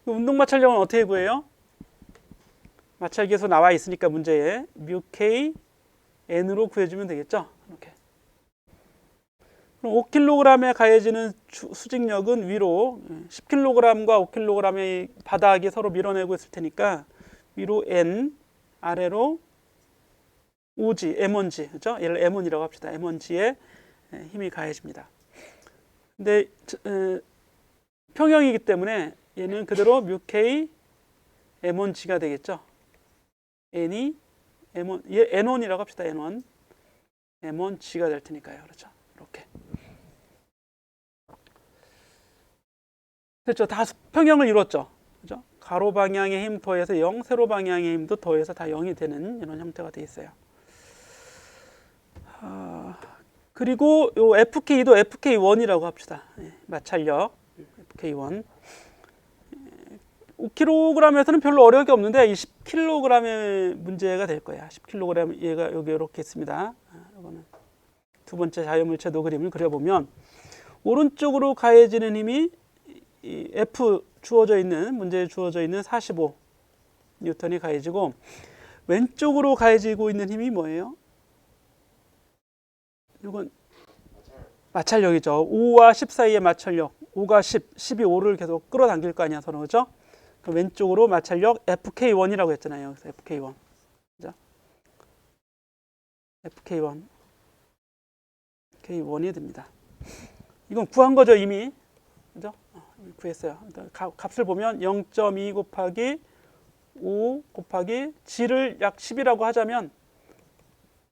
A: 운동 마찰력은 어떻게 구해요? 마찰 계수 나와 있으니까 문제에 μk n으로 구해주면 되겠죠. 이렇게. 그럼 5kg에 가해지는 수직력은 위로 10kg과 5kg의 바닥이 서로 밀어내고 있을 테니까 위로 n, 아래로 오지, m1g, 그렇죠? 얘를 m1이라고 합시다. m1g에 힘이 가해집니다. 근데 평형이기 때문에 얘는 그대로 μk m1g가 되겠죠. n이 m1, 얘 n1이라고 합시다. n1, m1g가 될 테니까요. 그렇죠? 이렇게. 됐죠? 다 평형을 이뤘죠. 그죠? 가로 방향의 힘 더해서 0, 세로 방향의 힘도 더해서 다 0이 되는 이런 형태가 되어 있어요. 그리고 요 FK도 FK1이라고 합시다. 마찰력 FK1. 5kg에서는 별로 어려울 게 없는데 이 10kg의 문제가 될 거야. 10kg 얘가 여기 이렇게 있습니다. 이거는 두 번째 자유물체도 그림을 그려보면 오른쪽으로 가해지는 힘이 이 F 주어져 있는 문제에 주어져 있는 45 뉴턴이 가해지고 왼쪽으로 가해지고 있는 힘이 뭐예요? 이건 마찰력이죠. 5와 10 사이의 마찰력. 5가 10, 10이 5를 계속 끌어당길 거 아니야, 서로. 그죠? 그럼 왼쪽으로 마찰력 FK1이라고 했잖아요. 그래서 FK1. 그죠? FK1. K1이 됩니다. 이건 구한 거죠, 이미. 그죠? 구했어요. 값을 보면 0.2 곱하기 5 곱하기 G를 약 10이라고 하자면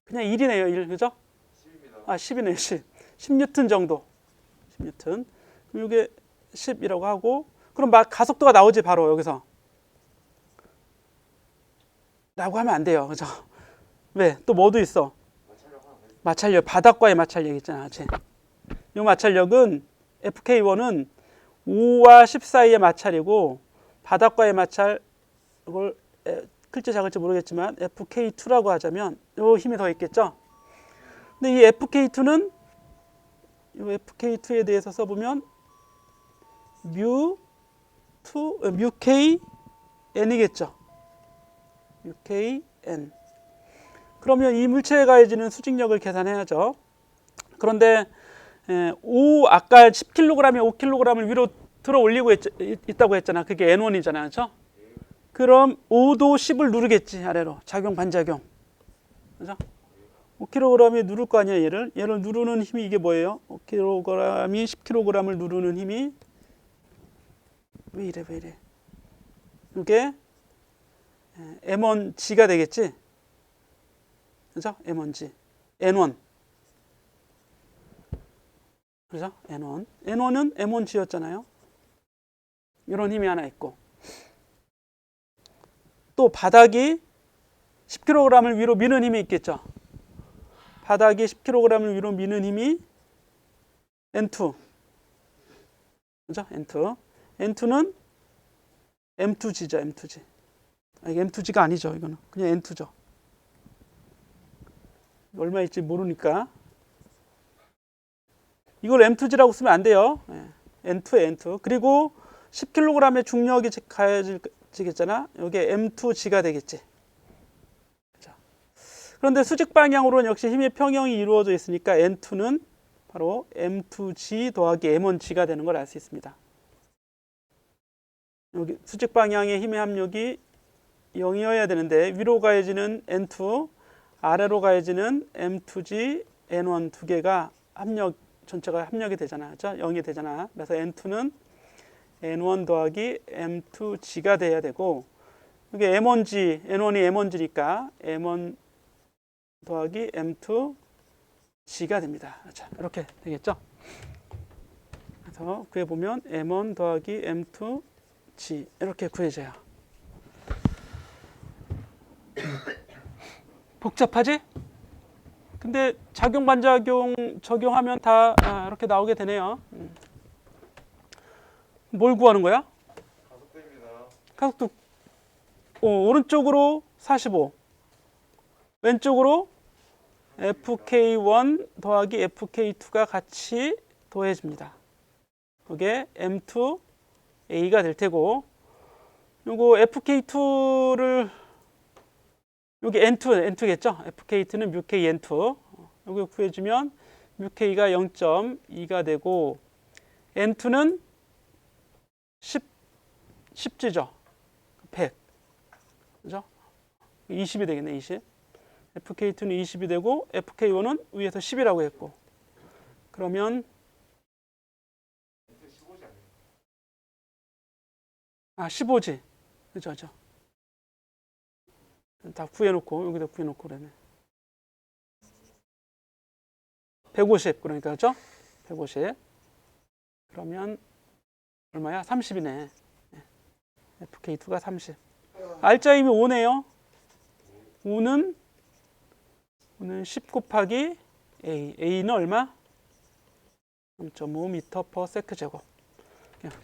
A: 그냥 1이네요, 1. 그죠? 10입니다. 아, 10이네요, 10. 10뉴턴 정도. 10뉴턴. 그럼 이게 10이라고 하고 그럼 가속도가 나오지 바로 여기서. 라고 하면 안 돼요. 그죠? 왜? 또 뭐도 있어? 마찰력. 바닥과의 마찰력 있잖아. 그치? 이 마찰력은 FK1은 5와 10 사이의 마찰이고 바닥과의 마찰 이걸 클지 작을지 모르겠지만 FK2라고 하자면 요 힘이 더 있겠죠. 근데 이 FK2는 이 FK2에 대해서 써보면 μKn이겠죠. μKn. 그러면 이 물체에 가해지는 수직력을 계산해야죠. 그런데 아까 10kg에 5kg을 위로 들어 올리고 있다고 했잖아. 그게 N1이잖아. 그렇죠? 그럼 5도 10을 누르겠지. 아래로. 작용 반작용. 그죠? 5kg이 누를 거 아니야, 얘를. 얘를 누르는 힘이 이게 뭐예요? 5kg이 10kg을 누르는 힘이 왜 이래? 이게 M1G가 되겠지? 그죠? M1G. N1. 그죠? N1. N1은 M1G였잖아요. 이런 힘이 하나 있고. 또 바닥이 10kg을 위로 미는 힘이 있겠죠. 바닥이 10kg을 위로 미는 힘이 N2. 그죠? N2. N2는 M2G죠. M2G. 이게 M2G가 아니죠. 이거는 그냥 N2죠. 얼마일지 모르니까 이걸 M2G라고 쓰면 안 돼요. N2에 N2. 그리고 10kg의 중력이 가해지겠잖아. 이게 M2G가 되겠지. 자. 그런데 수직 방향으로는 역시 힘의 평형이 이루어져 있으니까 N2는 바로 M2G 더하기 M1G가 되는 걸 알 수 있습니다. 여기 수직 방향의 힘의 합력이 0이어야 되는데 위로 가해지는 N2, 아래로 가해지는 M2G, N1 두 개가 전체가 합력이 되잖아. 그렇죠? 0이 되잖아. 그래서 N2는 N1 더하기 M2G가 돼야 되고 이게 M1G, N1이 M1G니까 M1 더하기 M2G가 됩니다. 자, 이렇게 되겠죠? 그래서 구해보면 M1 더하기 M2G 이렇게 구해져요. 복잡하지? 근데 작용 반작용 적용하면 다 이렇게 나오게 되네요. 뭘 구하는 거야?
B: 가속도입니다.
A: 가속도 오른쪽으로 45 왼쪽으로 FK1 더하기 FK2가 같이 더해집니다. 그게 M2A가 될 테고 요거 FK2를 여기 N2겠죠? FK2는 뮤K N2 여기 구해주면 뮤K가 0.2가 되고 N2는 10G죠? 100 그죠? 20이 되겠네 20 FK2는 20이 되고 FK1은 위에서 10이라고 했고 그러면 15G 그죠? 다 구해놓고 여기다 구해놓고 그러네 150 그러니까 그죠? 150 그러면 얼마야? 30이네 FK2가 30 알짜임이 5네요 5는 10 곱하기 A는 얼마? 3.5m/s 제곱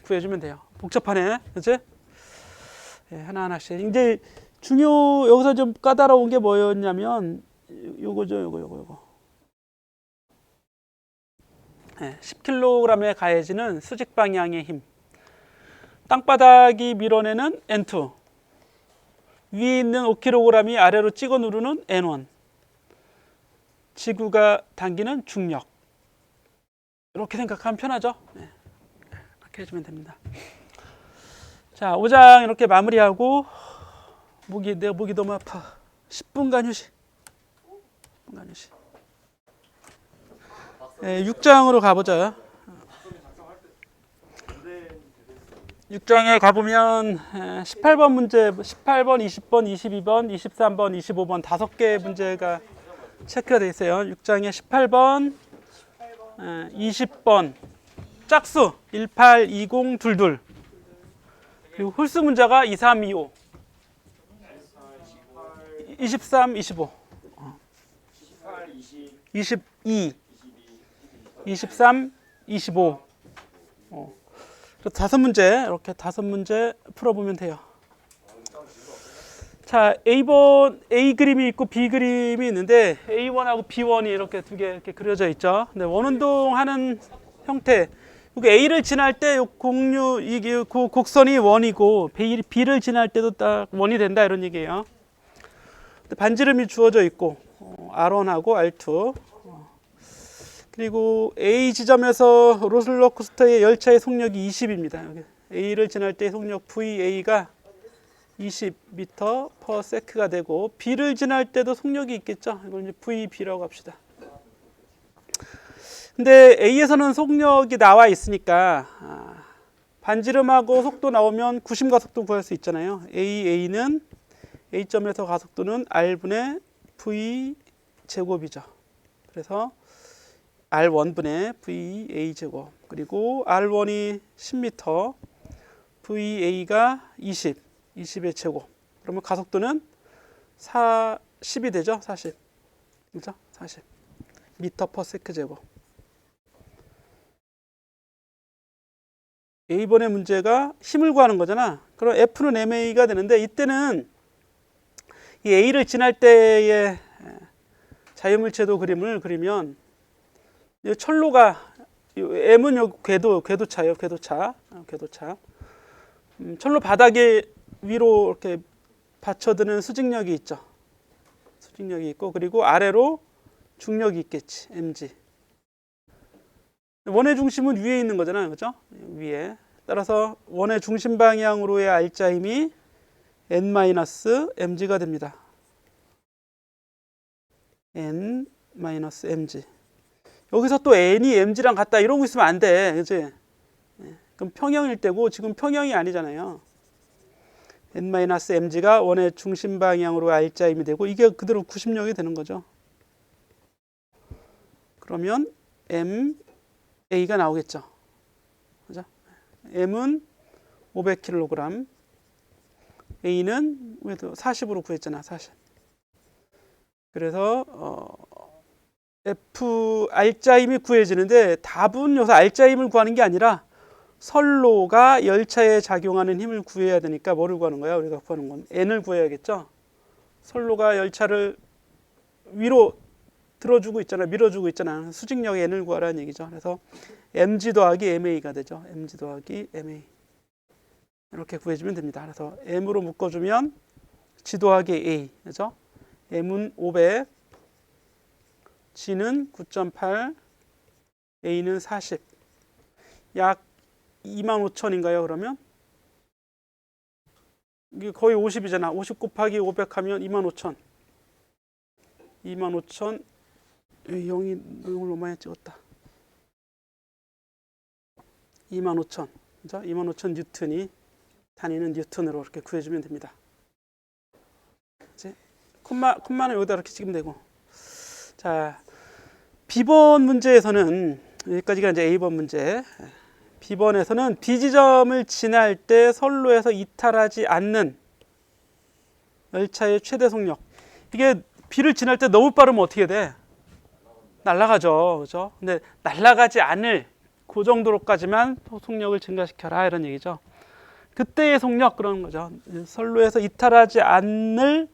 A: 구해주면 돼요 복잡하네 그치? 하나하나씩 이제 여기서 좀 까다로운 게 뭐였냐면 요거죠 요거 10kg에 가해지는 수직 방향의 힘 땅바닥이 밀어내는 N2 위에 있는 5kg이 아래로 찍어 누르는 N1 지구가 당기는 중력 이렇게 생각하면 편하죠 이렇게 해주면 됩니다 자 5장 이렇게 마무리하고 내 목이 너무 아파 10분간 휴식 10분간 휴식 6장으로 가보자 6장에 가보면 18번 문제 18번, 20번, 22번, 23번, 25번 5개의 문제가 체크가 되어 있어요 6장에 18번 20번 짝수 18, 20, 22 그리고 홀수 문제가 2, 3, 2, 5 23, 25
B: 18, 20,
A: 22 23, 25 5 문제 이렇게 5문제 풀어보면 돼요 자 A번 A 그림이 있고 B 그림이 있는데 A1하고 B1이 이렇게 두 개 이렇게 그려져 있죠 근데 원운동 하는 형태 여기 A를 지날 때 이게 곡선이 원이고 B를 지날 때도 딱 원이 된다 이런 얘기예요 반지름이 주어져 있고 R1하고 R2 그리고 A 지점에서 롤러코스터의 열차의 속력이 20입니다. 여기 A를 지날 때 속력 VA가 20m/s가 되고 B를 지날 때도 속력이 있겠죠. 이걸 이제 VB라고 합시다. 근데 A에서는 속력이 나와 있으니까 반지름하고 속도 나오면 구심 가속도 구할 수 있잖아요. A는 A점에서 가속도는 R분의 V 제곱이죠. 그래서 R1분의 VA 제곱, 그리고 R1이 10m, VA가 20의 제곱. 그러면 가속도는 40이 되죠. 40. 그죠? 40. m/s 제곱. A번의 문제가 힘을 구하는 거잖아. 그럼 F는 MA가 되는데 이때는 이 A를 지날 때의 자유물체도 그림을 그리면 철로가 M은 여기 궤도차예요. 궤도차. 철로 바닥에 위로 이렇게 받쳐드는 수직력이 있죠. 수직력이 있고, 그리고 아래로 중력이 있겠지. mg. 원의 중심은 위에 있는 거잖아요. 그죠? 위에. 따라서 원의 중심 방향으로의 R자 힘이 n-mg가 됩니다. n-mg. 여기서 또 n이 mg랑 같다 이러고 있으면 안 돼. 그치? 그럼 평형일 때고 지금 평형이 아니잖아요. n-mg가 원의 중심 방향으로 R자 힘이 되고 이게 그대로 구심력이 되는 거죠. 그러면 A가 나오겠죠. 그죠? M은 500kg, A는 40으로 구했잖아. 40. 그래서 F R자 힘이 구해지는데 답은 여기서 R자 힘을 구하는 게 아니라 선로가 열차에 작용하는 힘을 구해야 되니까 뭐를 구하는 거야? 우리가 구하는 건 N을 구해야겠죠. 선로가 열차를 위로 들어주고 있잖아, 밀어주고 있잖아. 수직력 N을 구하라는 얘기죠. 그래서 mg 더하기 ma가 되죠. mg 더하기 ma. 이렇게 구해주면 됩니다. 그래서 m으로 묶어주면 g 더하기 a, 그죠? m은 500, g는 9.8, a는 40. 약 25,000인가요? 그러면 이게 거의 50이잖아. 50 곱하기 500 하면 25,000. 25,000. 0이 너무 많이 찍었다. 25,000. 그죠? 25,000 뉴턴이 다니는 뉴턴으로 이렇게 구해주면 됩니다. 이제 콤마는 여기다 이렇게 찍으면 되고. 자, B번 문제에서는 여기까지가 이제 A번 문제. B번에서는 B 지점을 지날 때 선로에서 이탈하지 않는 열차의 최대 속력. 이게 B를 지날 때 너무 빠르면 어떻게 돼? 날아가죠. 그죠? 근데 날아가지 않을 그 정도로까지만 속력을 증가시켜라 이런 얘기죠. 그때의 속력 그런 거죠. 선로에서 이탈하지 않을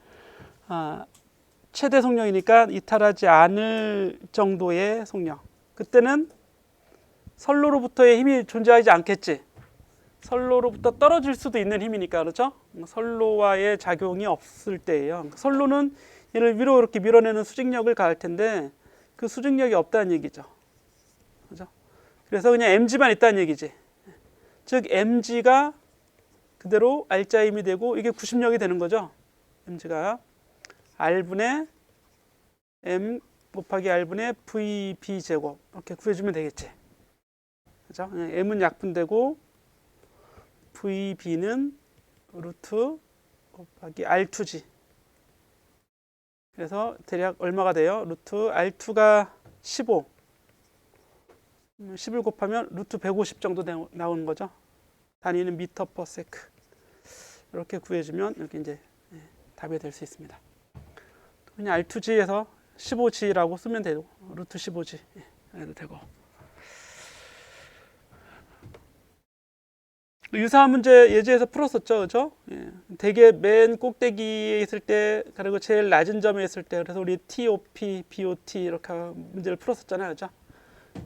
A: 최대 속력이니까 이탈하지 않을 정도의 속력. 그때는 선로로부터의 힘이 존재하지 않겠지. 선로로부터 떨어질 수도 있는 힘이니까 그렇죠? 선로와의 작용이 없을 때예요. 선로는 얘를 위로 이렇게 밀어내는 수직력을 가할 텐데 그 수직력이 없다는 얘기죠. 그죠? 그래서 그냥 mg만 있다는 얘기지. 즉 mg가 그대로 R자 힘이 되고 이게 구심력이 되는 거죠. mg가 R분의 m 곱하기 R분의 VB 제곱 이렇게 구해주면 되겠지. 그죠? m은 약분되고 VB는 루트 곱하기 R2G. 그래서 대략 얼마가 돼요? 루트 R2가 15. 10을 곱하면 루트 150 정도 나오는 거죠. 단위는 m/s. 이렇게 구해주면 이렇게 이제 답이 될 수 있습니다. 그냥 R2G에서 15G라고 쓰면 되고 루트 15G 해도 되고. 유사한 문제 예제에서 풀었었죠, 그렇죠? 되게 맨 꼭대기에 있을 때 그리고 제일 낮은 점에 있을 때 그래서 우리 TOP, BOT 이렇게 문제를 풀었었잖아요, 그렇죠?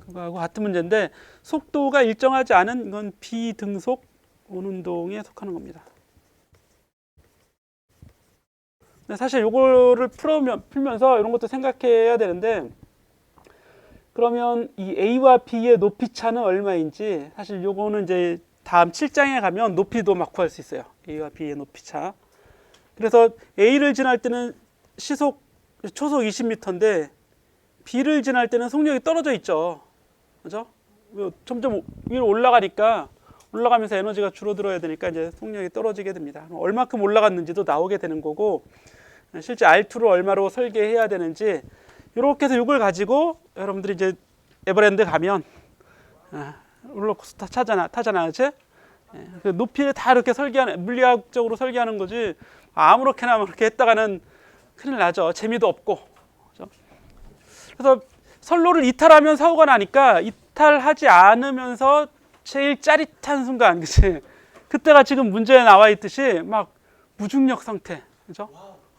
A: 그거하고 같은 문제인데 속도가 일정하지 않은 건 비등속 온운동에 속하는 겁니다. 근데 사실 이거를 풀면서 이런 것도 생각해야 되는데 그러면 이 A와 B의 높이 차는 얼마인지 사실 요거는 이제 다음 7장에 가면 높이도 막 구할 수 있어요. A와 B의 높이 차. 그래서 A를 지날 때는 초속 20m인데 B를 지날 때는 속력이 떨어져 있죠. 그죠? 점점 위로 올라가면서 에너지가 줄어들어야 되니까 이제 속력이 떨어지게 됩니다. 얼마큼 올라갔는지도 나오게 되는 거고, 실제 R2를 얼마로 설계해야 되는지 이렇게 해서 이걸 가지고 여러분들이 이제 에버랜드 가면 롤러코스터 타잖아, 그치? 그 높이를 다 이렇게 물리학적으로 설계하는 거지. 아무렇게나 그렇게 했다가는 큰일 나죠. 재미도 없고. 그죠? 그래서 선로를 이탈하면 사고가 나니까 이탈하지 않으면서 제일 짜릿한 순간, 그치? 그때가 지금 문제에 나와 있듯이 막 무중력 상태, 그죠?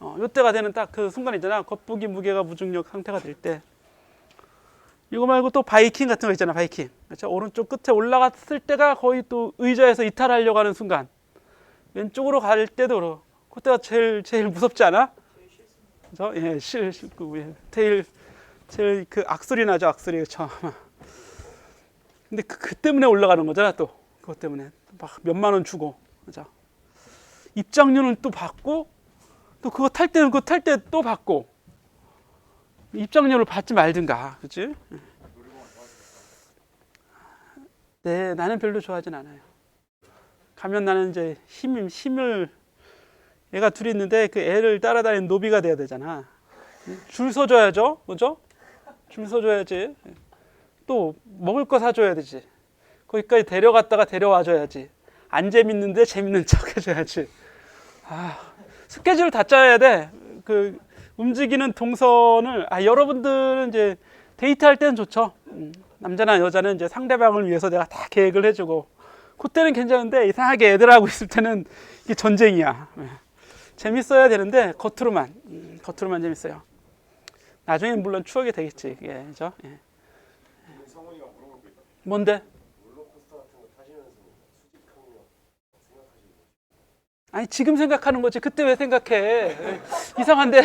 A: 요때가 되는 딱 그 순간 있잖아. 겉보기 무게가 무중력 상태가 될 때. 이거 말고 또 바이킹 같은 거 있잖아, 바이킹. 그렇죠? 오른쪽 끝에 올라갔을 때가 거의 또 의자에서 이탈하려고 하는 순간. 왼쪽으로 갈 때도 그렇고. 그때가 제일 무섭지 않아? 그죠? 예, 제일 그 악소리 나죠, 악소리. 그쵸? 근데 그 때문에 올라가는 거잖아, 또. 그것 때문에. 막 몇만 원 주고. 그죠? 입장료는 또 받고, 또 그거 탈 때는 그거 탈 때 또 받고. 입장료를 받지 말든가. 그치? 네, 나는 별로 좋아하진 않아요. 가면 나는 이제 힘을, 애가 둘이 있는데 그 애를 따라다니는 노비가 돼야 되잖아. 줄 서줘야죠. 그죠? 줄 서줘야지. 또 먹을 거 사줘야 되지. 거기까지 데려갔다가 데려와줘야지. 안 재밌는데 재밌는 척 해줘야지. 스케줄을 다 짜야 돼. 그 움직이는 동선을 여러분들은 이제 데이트할 때는 좋죠. 남자나 여자는 이제 상대방을 위해서 내가 다 계획을 해주고 그때는 괜찮은데 이상하게 애들하고 있을 때는 이게 전쟁이야. 재밌어야 되는데 겉으로만 재밌어요. 나중엔 물론 추억이 되겠지. 그게, 그죠? 예.
B: 성훈이가 물어볼 거 있다.
A: 뭔데?
B: 롤러코스터 같은 거 타시면서 수직 항력 생각하시는 거.
A: 아니 지금 생각하는 거지 그때 왜 생각해? 이상한데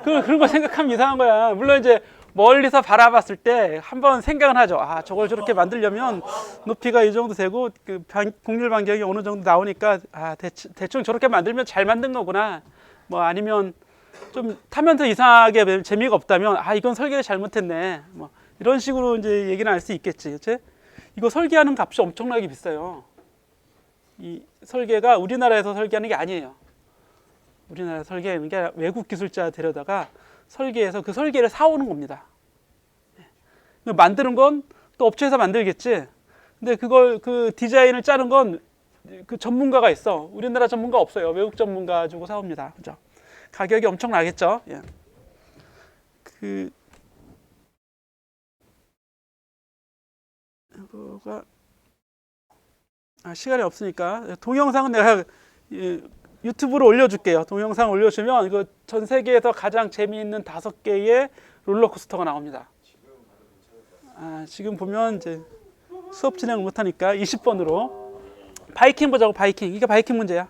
A: 그런 거 생각하면 이상한 거야. 물론 이제 멀리서 바라봤을 때 한번 생각은 하죠. 저걸 저렇게 만들려면 높이가 이 정도 되고 그 곡률 반경이 어느 정도 나오니까 대충 저렇게 만들면 잘 만든 거구나. 뭐 아니면 좀 타면서 이상하게 재미가 없다면 이건 설계를 잘못했네. 뭐 이런 식으로 이제 얘기는 할 수 있겠지. 그치? 이거 설계하는 값이 엄청나게 비싸요. 이 설계가 우리나라에서 설계하는 게 아니에요. 우리나라에서 설계하는 게 아니라 외국 기술자 데려다가 설계해서 그 설계를 사오는 겁니다. 만드는 건 또 업체에서 만들겠지. 근데 그걸 그 디자인을 짜는 건 그 전문가가 있어. 우리나라 전문가 없어요. 외국 전문가 주고 사옵니다. 그죠? 가격이 엄청 나겠죠. 예. 이거가 시간이 없으니까 동영상은 내가 유튜브로 올려줄게요. 동영상 올려주면 이거 전 세계에서 가장 재미있는 5개의 롤러코스터가 나옵니다. 지금 보면 이제 수업 진행 못하니까 20번으로 바이킹 보자고. 바이킹. 이게 바이킹 문제야.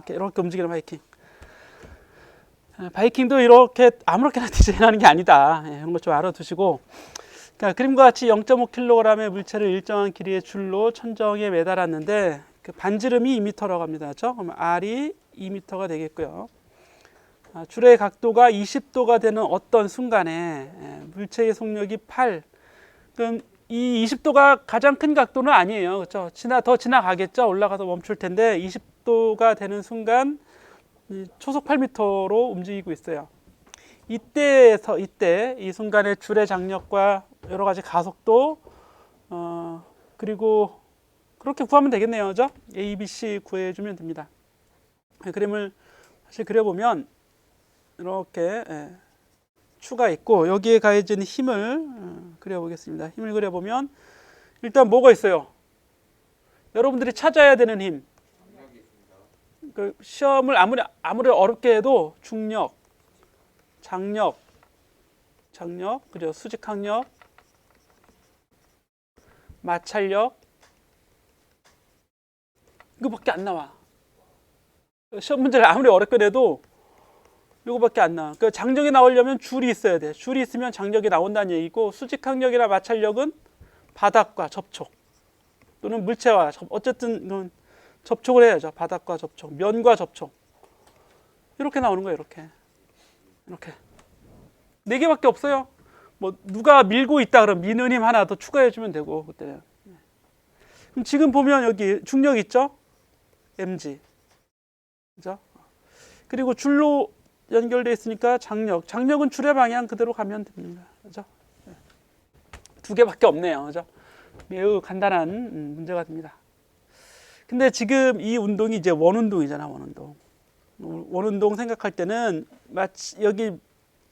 A: 이렇게 움직이는 바이킹. 바이킹도 이렇게 아무렇게나 디자인하는 게 아니다. 이런 것 좀 알아두시고. 그러니까 그림과 같이 0.5kg의 물체를 일정한 길이의 줄로 천정에 매달았는데 그 반지름이 2m라고 합니다. 그렇죠? 그럼 R이 2m가 되겠고요. 줄의 각도가 20도가 되는 어떤 순간에 물체의 속력이 8. 그럼 이 20도가 가장 큰 각도는 아니에요. 그렇죠? 더 지나가겠죠. 올라가서 멈출 텐데 20도가 되는 순간 초속 8m로 움직이고 있어요. 이때 이 순간에 줄의 장력과 여러 가지 가속도 그리고 그렇게 구하면 되겠네요. 그죠? A, B, C 구해주면 됩니다. 그림을 사실 그려보면 이렇게 추가 있고 여기에 가해진 힘을 그려보겠습니다. 힘을 그려보면 일단 뭐가 있어요? 여러분들이 찾아야 되는 힘. 그 시험을 아무리 어렵게 해도 중력, 장력, 그죠? 수직항력, 마찰력 이거밖에 안 나와. 시험 문제를 아무리 어렵게 내도 이거밖에 안 나와. 그러니까 장력이 나오려면 줄이 있어야 돼. 줄이 있으면 장력이 나온다는 얘기고, 수직항력이나 마찰력은 바닥과 접촉 또는 물체와 어쨌든 접촉을 해야죠. 바닥과 접촉, 면과 접촉. 이렇게 나오는 거예요. 이렇게 네 개밖에 없어요. 뭐 누가 밀고 있다 그러면 미는 힘 하나 더 추가해 주면 되고 그때는. 그럼 지금 보면 여기 중력 있죠? mg. 그죠? 그리고 줄로 연결되어 있으니까 장력은 줄의 방향 그대로 가면 됩니다. 그죠? 두 개밖에 없네요. 그죠? 매우 간단한 문제가 됩니다. 근데 지금 이 운동이 이제 원운동이잖아, 원운동. 원운동 생각할 때는 마치 여기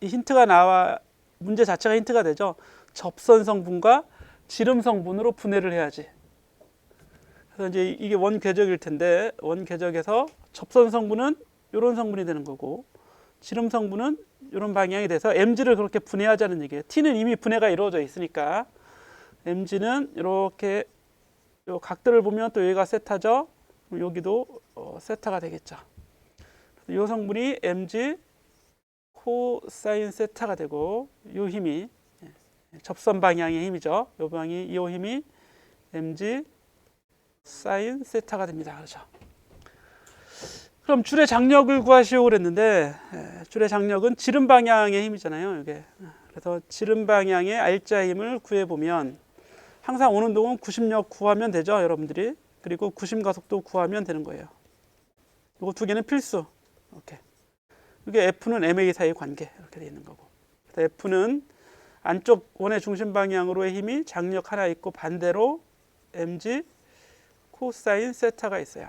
A: 힌트가 나와, 문제 자체가 힌트가 되죠. 접선 성분과 지름 성분으로 분해를 해야지. 그래서 이제 이게 원궤적일 텐데, 원궤적에서 접선 성분은 이런 성분이 되는 거고, 지름 성분은 이런 방향이 돼서 mg를 그렇게 분해하자는 얘기예요. t는 이미 분해가 이루어져 있으니까 mg는 이렇게 요 각들을 보면 또 여기가 세타죠. 여기도 세타가 되겠죠. 이 성분이 mg 코사인 세타가 되고, 이 힘이 접선 방향의 힘이죠. 이 방이 이 힘이 mg 사인 세타가 됩니다. 그렇죠? 그럼 줄의 장력을 구하시오 그랬는데, 줄의 장력은 지름 방향의 힘이잖아요. 이게. 그래서 지름 방향의 알자 힘을 구해 보면 항상 원운동은 구심력 구하면 되죠, 여러분들이. 그리고 구심 가속도 구하면 되는 거예요. 이거 두 개는 필수. 이렇게. 이게 F는 MA 사이의 관계 이렇게 돼 있는 거고. 그래서 F는 안쪽 원의 중심 방향으로의 힘이 장력 하나 있고, 반대로 mg 코사인 세타가 있어요.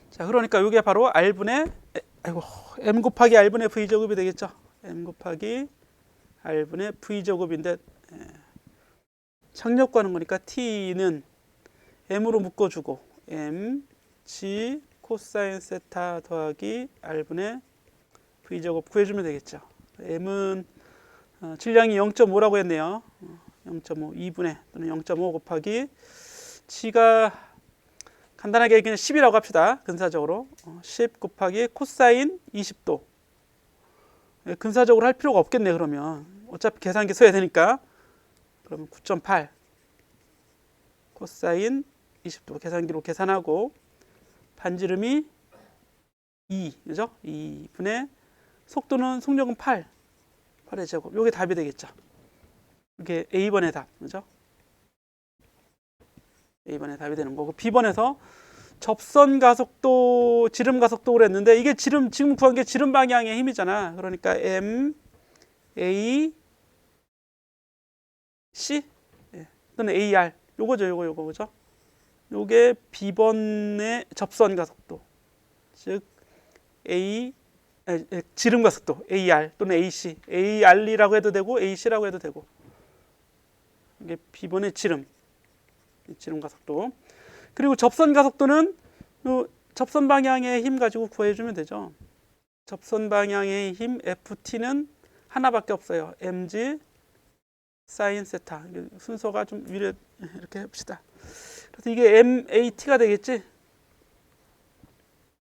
A: 자, 그러니까 이게 바로 R분의 M 곱하기 R분의 V 제곱이 되겠죠. M 곱하기 R분의 V 제곱인데, 장력 구하는 거니까 T는 M으로 묶어주고 mg 코사인 세타 더하기 R분의 V 제곱 구해주면 되겠죠. M은 질량이 0.5라고 했네요. 0.5, 2분의 또는 0.5 곱하기 G가 간단하게 얘기는 10이라고 합시다. 근사적으로 10 곱하기 코사인 20도. 근사적으로 할 필요가 없겠네. 그러면 어차피 계산기 써야 되니까. 그러면 9.8 코사인 20도 계산기로 계산하고, 반지름이 2, 그죠? 2분의 속도는 속력은 8의 제곱. 이게 답이 되겠죠. 이게 A번의 답, 그죠? A번의 답이 되는 거고, B번에서 접선 가속도, 지름 가속도를 했는데, 이게 지금 구한 게 지름 방향의 힘이잖아. 그러니까 M, A, C 또는 AR. 요거죠, 요거, 그죠? 요게 B번의 접선 가속도, 즉 지름 가속도 AR 또는 AC, AR이라고 해도 되고 AC라고 해도 되고, 이게 B번의 지름 가속도. 그리고 접선 가속도는 요 접선 방향의 힘 가지고 구해주면 되죠. 접선 방향의 힘 FT는 하나밖에 없어요. mg 사인 세타. 순서가 좀 위로 이렇게 해봅시다. 그래서 이게 MAT가 되겠지.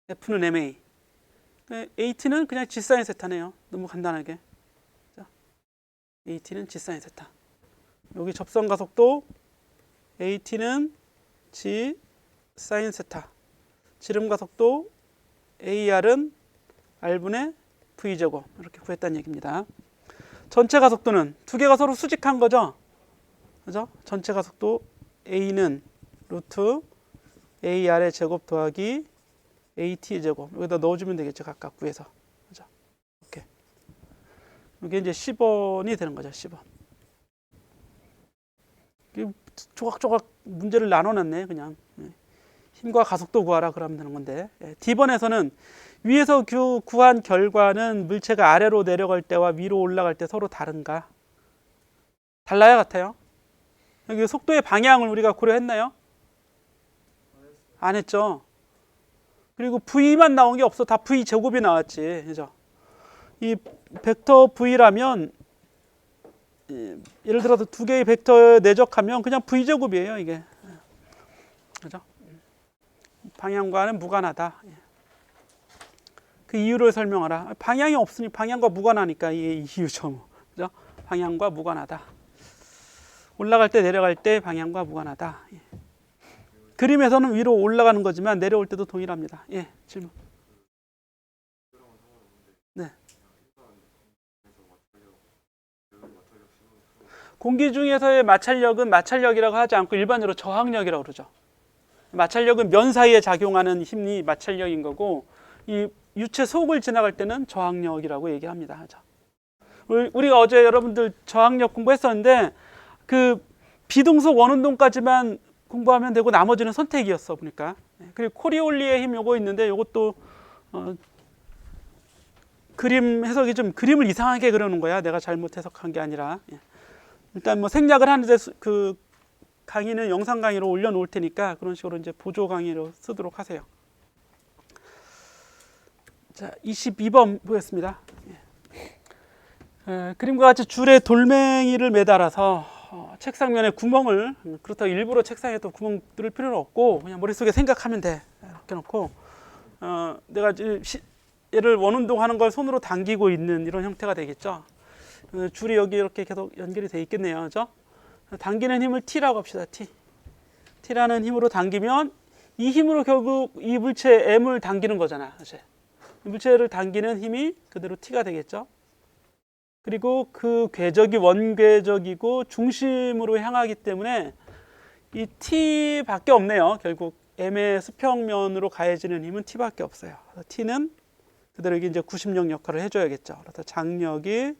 A: F는 MA. AT는 그냥 G 사인 세타네요. 너무 간단하게. AT는 G 사인 세타. 여기 접선 가속도 AT는 G 사인 세타. 지름 가속도 AR은 R분의 V 제곱. 이렇게 구했다는 얘기입니다. 전체 가속도는 두 개가 서로 수직한 거죠. 그죠? 전체 가속도 A는 루트 AR의 제곱 더하기 AT 제곱. 여기다 넣어주면 되겠죠. 각각 구해서. 그죠? 이렇게. 이게 이제 10원이 되는 거죠. 10원. 조각조각 문제를 나눠놨네. 그냥. 힘과 가속도 구하라 그러면 되는 건데. D번에서는 위에서 구한 결과는 물체가 아래로 내려갈 때와 위로 올라갈 때 서로 다른가? 달라요, 같아요? 여기 속도의 방향을 우리가 고려했나요? 안 했죠. 그리고 V만 나온 게 없어. 다 V 제곱이 나왔지. 그죠? 이 벡터 V라면 예를 들어서 두 개의 벡터에 내적하면 그냥 V 제곱이에요, 이게. 그죠? 방향과는 무관하다. 그 이유를 설명하라. 방향이 없으니 방향과 무관하니까 이게 이유죠. 뭐. 그죠? 방향과 무관하다. 올라갈 때 내려갈 때 방향과 무관하다. 예. 그림에서는 위로 올라가는 거지만 내려올 때도 동일합니다. 예, 질문. 네. 공기 중에서의 마찰력은 마찰력이라고 하지 않고 일반적으로 저항력이라고 그러죠. 마찰력은 면 사이에 작용하는 힘이 마찰력인 거고, 이 유체 속을 지나갈 때는 저항력이라고 얘기합니다. 하죠. 우리가 어제 여러분들 저항력 공부했었는데 그 비등속 원운동까지만 공부하면 되고 나머지는 선택이었어 보니까. 그리고 코리올리의 힘 요거 있는데 요것도 그림 해석이 좀 그림을 이상하게 그려놓은 거야. 내가 잘못 해석한 게 아니라. 일단 뭐 생략을 하는데 그 강의는 영상 강의로 올려놓을 테니까 그런 식으로 이제 보조 강의로 쓰도록 하세요. 자, 22번 보겠습니다. 그림과 같이 줄에 돌멩이를 매달아서 책상면에 구멍을, 그렇다고 일부러 책상에 또 구멍 뚫을 필요는 없고 그냥 머릿속에 생각하면 돼. 이렇게 놓고 내가 얘를 원운동하는 걸 손으로 당기고 있는 이런 형태가 되겠죠. 줄이 여기 이렇게 계속 연결이 돼 있겠네요. 그죠? 당기는 힘을 T라고 합시다. T라는 힘으로 당기면 이 힘으로 결국 이 물체 M을 당기는 거잖아. 사실. 물체를 당기는 힘이 그대로 T가 되겠죠. 그리고 그 궤적이 원궤적이고 중심으로 향하기 때문에 이 T밖에 없네요. 결국 M의 수평면으로 가해지는 힘은 T밖에 없어요. 그래서 T는 그대로 이제 구심력 역할을 해줘야겠죠. 그래서 장력이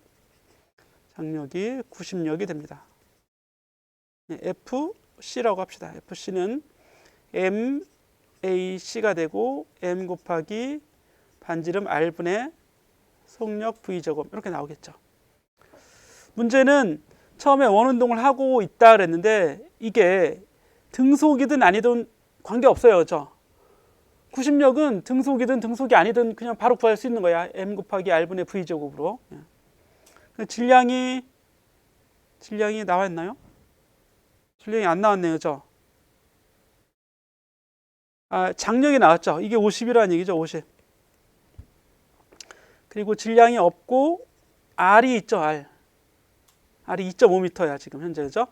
A: 구심력이 됩니다. FC라고 합시다. FC는 MAC가 되고 M 곱하기 반지름 R분의 속력 V제곱 이렇게 나오겠죠. 문제는 처음에 원운동을 하고 있다 그랬는데 이게 등속이든 아니든 관계없어요. 그렇죠? 구심력은 등속이든 등속이 아니든 그냥 바로 구할 수 있는 거야. M 곱하기 R분의 V제곱으로. 질량이 나와 있나요? 질량이 안 나왔네요. 그죠? 장력이 나왔죠. 이게 50이라는 얘기죠. 50. 그리고 질량이 없고 R이 있죠. R이 2.5m야 지금 현재. 그죠?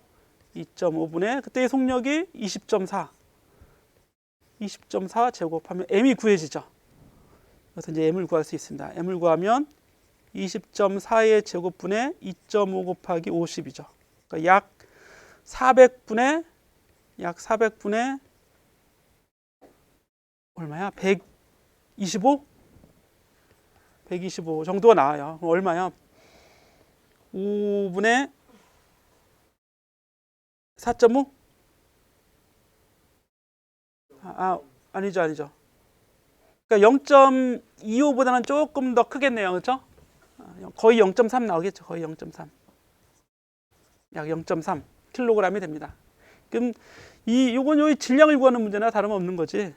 A: 2.5분의 그때의 속력이 20.4 제곱하면 M이 구해지죠. 그래서 이제 M을 구할 수 있습니다. M을 구하면 20.4의 제곱분의 2.5 곱하기 50이죠. 그러니까 약 400분의 얼마야? 125? 125 정도가 나와요. 얼마야? 5분의 4.5? 아니죠. 그러니까 0.25보다는 조금 더 크겠네요. 그렇죠? 거의 0.3 나오겠죠. 거의 0.3. 약 0.3 킬로그램이 됩니다. 그럼 요건 질량을 구하는 문제나 다름없는 거지.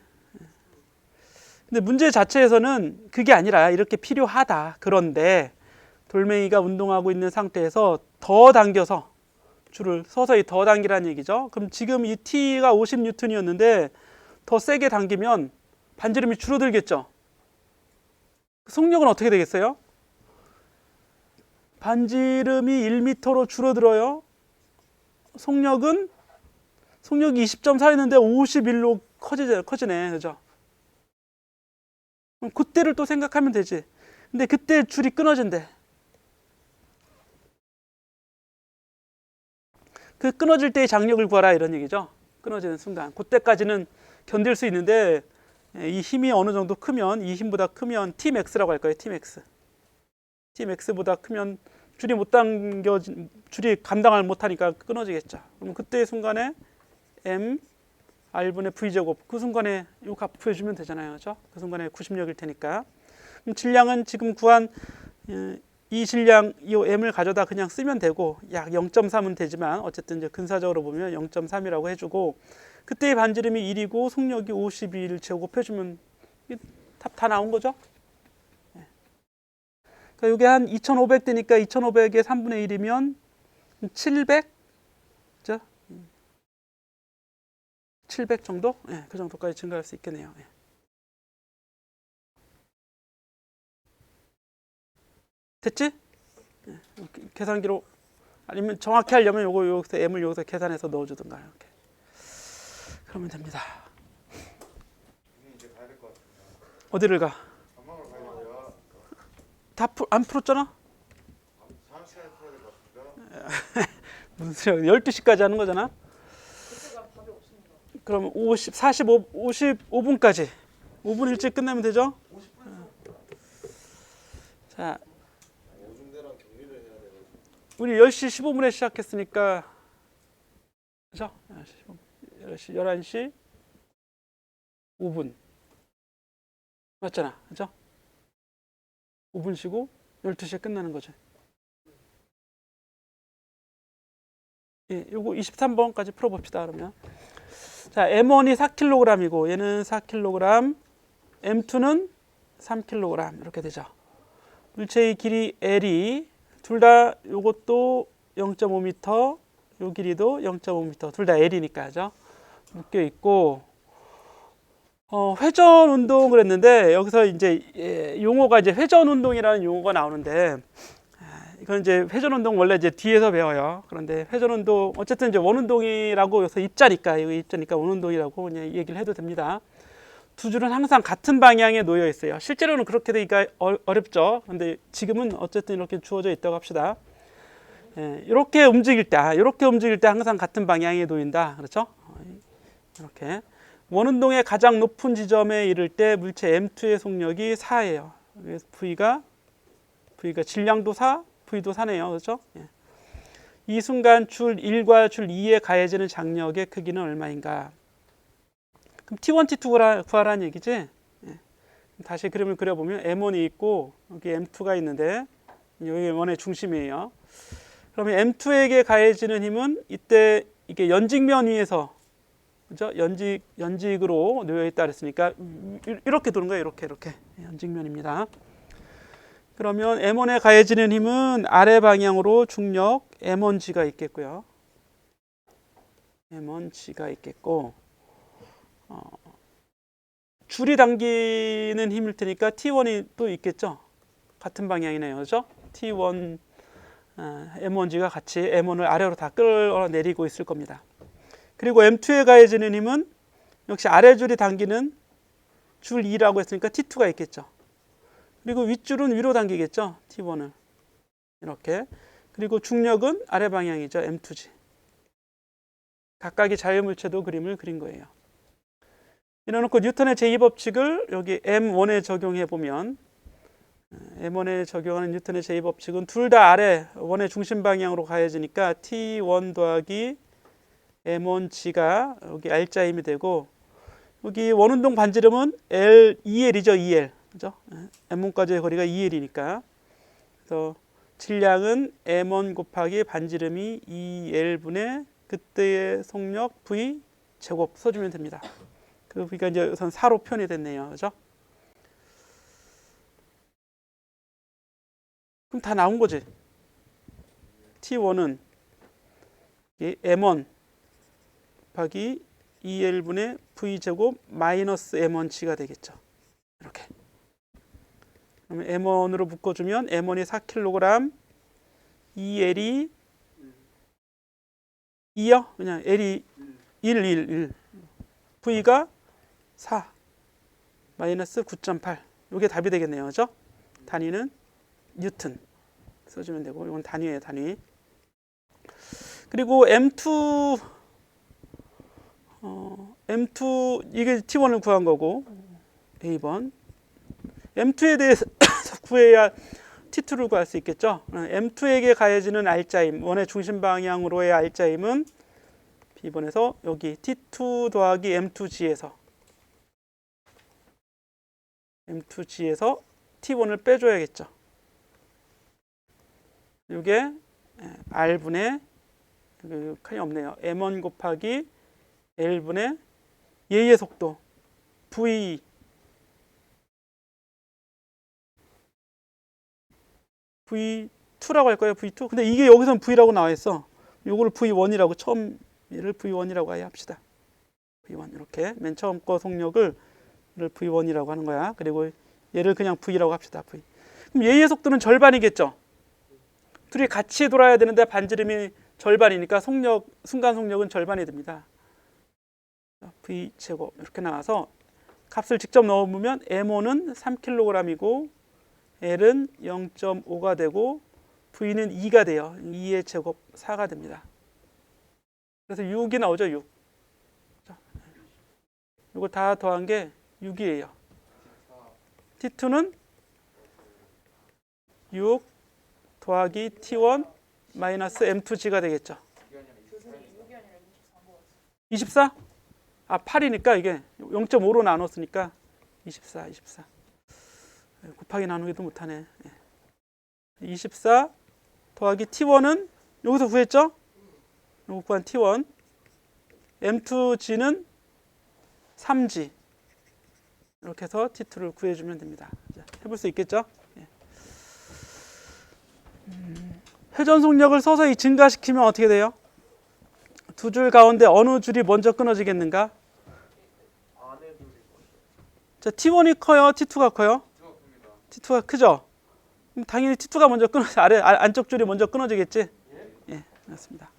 A: 근데 문제 자체에서는 그게 아니라 이렇게 필요하다. 그런데 돌멩이가 운동하고 있는 상태에서 더 당겨서 줄을 서서히 더 당기라는 얘기죠. 그럼 지금 이 T가 50N이었는데 더 세게 당기면 반지름이 줄어들겠죠. 속력은 어떻게 되겠어요? 반지름이 1m로 줄어들어요. 속력이 20.4였는데 51로 커지네. 그죠? 그럼 그때를 또 생각하면 되지. 근데 그때 줄이 끊어진대. 그 끊어질 때의 장력을 구하라 이런 얘기죠. 끊어지는 순간. 그때까지는 견딜 수 있는데 이 힘이 어느 정도 크면 이 힘보다 크면 Tmax라고 할 거예요. Tmax보다 크면 줄이 감당을 못하니까 끊어지겠죠. 그럼 그때의 순간에 M R분의 V제곱 그 순간에 이 값 구해주면 되잖아요. 그렇죠? 그 순간에 구심력일 테니까. 그럼 질량은 지금 구한 이 질량 이 M을 가져다 그냥 쓰면 되고 약 0.3은 되지만 어쨌든 이제 근사적으로 보면 0.3이라고 해주고 그때의 반지름이 1이고 속력이 51 제곱해주면 답 다 나온 거죠. 그러니까 이게 한 2,500 되니까 2,500의 3분의 1이면 700? 그죠? 700 정도? 그 정도까지 증가할 수 있겠네요. 됐지? 이렇게 계산기로 아니면 정확히 하려면 요거 여기서 m을 여기서 계산해서 넣어주든가 이렇게 그러면 됩니다.
B: 이제 가야 될 것 같습니다.
A: 어디를 가?
B: 밥 먹으러 가야 돼요.
A: 다 안 풀었잖아?
B: 3시간에 풀어야 될 것 같습니다.
A: 무슨 소리야? 12시까지 하는 거잖아? 그럼 55분까지 5분 일찍 끝내면 되죠? 자,
B: 오중대랑 격리를 해야 돼요.
A: 우리 10시 15분에 시작했으니까 그죠? 11시 5분 맞잖아, 그죠? 5분 쉬고 12시에 끝나는 거죠. 예, 요거 23번까지 풀어봅시다. 그러면 자, M1이 4kg이고 얘는 4kg, M2는 3kg 이렇게 되죠. 물체의 길이 L이 둘 다 요것도 0.5m, 요 길이도 0.5m, 둘 다 L이니까죠. 묶여 있고 회전 운동을 했는데 여기서 이제 용어가 이제 회전 운동이라는 용어가 나오는데 이건 이제 회전 운동 원래 이제 뒤에서 배워요. 그런데 회전 운동 어쨌든 이제 원 운동이라고 여기서 입자니까 이거 입자니까 원 운동이라고 그냥 얘기를 해도 됩니다. 두 줄은 항상 같은 방향에 놓여 있어요. 실제로는 그렇게 되기가 어렵죠. 근데 지금은 어쨌든 이렇게 주어져 있다고 합시다. 이렇게 움직일 때 항상 같은 방향에 놓인다. 그렇죠? 이렇게 원운동의 가장 높은 지점에 이를 때 물체 M2의 속력이 4예요. 그래서 V가 질량도 4, V도 4네요. 그렇죠? 이 순간 줄 1과 줄 2에 가해지는 장력의 크기는 얼마인가? 그럼 T1, T2 구하라는 얘기지? 다시 그림을 그려보면 M1이 있고 여기 M2가 있는데 여기 M1의 중심이에요. 그러면 M2에게 가해지는 힘은 이때 이게 연직면 위에서 그죠? 연직으로 놓여 있다 그랬으니까 이렇게 도는 거예요. 이렇게 연직면입니다. 그러면 M1에 가해지는 힘은 아래 방향으로 중력 M1G가 있겠고요. M1G가 있겠고 줄이 당기는 힘일 테니까 T1이 또 있겠죠. 같은 방향이네요. 그죠? T1 M1G가 같이 M1을 아래로 다 끌어내리고 있을 겁니다. 그리고 M2에 가해지는 힘은 역시 아래줄이 당기는 줄 2라고 했으니까 T2가 있겠죠. 그리고 윗줄은 위로 당기겠죠. T1을 이렇게. 그리고 중력은 아래 방향이죠. M2G. 각각의 자유물체도 그림을 그린 거예요. 이래놓고 뉴턴의 제2법칙을 여기 M1에 적용해 보면 M1에 적용하는 뉴턴의 제2법칙은 둘 다 아래 원의 중심 방향으로 가해지니까 T1 더하기 M1G가 여기 R자 힘이 되고 여기 원운동 반지름은 EL이죠. EL. 그죠? M1까지의 거리가 EL이니까. 그래서 질량은 M1 곱하기 반지름이 EL분의 그때의 속력 V 제곱 써주면 됩니다. 그 V가 이제 우선 4로 표현이 됐네요. 그죠? 그럼 다 나온 거지. T1은 M1 곱하기 EL분의 V제곱 마이너스 M1G가 되겠죠. 이렇게. 그러면 M1으로 묶어주면 M1이 4kg, EL이 2요? 그냥 L이 1. V가 4, 마이너스 9.8. 이게 답이 되겠네요. 그죠? 단위는 뉴턴 써주면 되고, 이건 단위예요, 단위. 그리고 M2 이게 T1을 구한 거고 A번 M2에 대해서 구해야 T2를 구할 수 있겠죠. M2에게 가해지는 R자임 원의 중심 방향으로의 R자임은 B번에서 여기 T2 더하기 M2G에서 T1을 빼줘야겠죠. 이게 R분의 칸이 없네요. M1 곱하기 L분의 얘의 속도 V2라고 할 거예요. V2. 근데 이게 여기서는 V라고 나와 있어. 요거를 V1이라고 처음 얘를 V1이라고 아예 합시다. V1 이렇게 맨 처음 거 속력을 V1이라고 하는 거야. 그리고 얘를 그냥 V라고 합시다. V. 그럼 얘의 속도는 절반이겠죠. 둘이 같이 돌아야 되는데 반지름이 절반이니까 순간 속력은 절반이 됩니다. V 제곱 이렇게 나와서 값을 직접 넣어보면 M5는 3kg이고 L은 0.5가 되고 V는 2가 돼요. 2의 제곱 4가 됩니다. 그래서 6이 나오죠. 6. 이거 다 더한 게 6이에요. T2는 6 더하기 T1 마이너스 M2G가 되겠죠. 24? 아 8이니까 이게 0.5로 나눴으니까 24. 곱하기 나누기도 못하네. 24 더하기 T1은 여기서 구했죠? 요거 구한 T1 M2G는 3G 이렇게 해서 T2를 구해주면 됩니다. 해볼 수 있겠죠? 회전 속력을 서서히 증가시키면 어떻게 돼요? 두 줄 가운데 어느 줄이 먼저 끊어지겠는가? 자, T1이 커요? T2가 커요? T2가 크죠? 그럼 당연히 T2가 먼저 안쪽 줄이 먼저 끊어지겠지? 예, 맞습니다.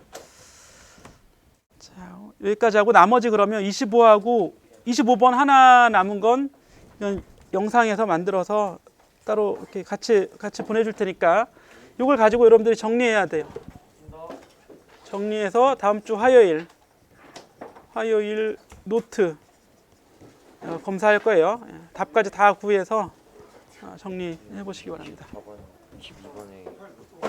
A: 자, 여기까지 하고 나머지 그러면 25하고 25번 하나 남은 건 그냥 영상에서 만들어서 따로 이렇게 같이 보내줄 테니까 이걸 가지고 여러분들이 정리해야 돼요. 정리해서 다음 주 화요일 노트 검사할 거예요. 답까지 다 구해서 정리해 보시기 바랍니다.
C: 12번에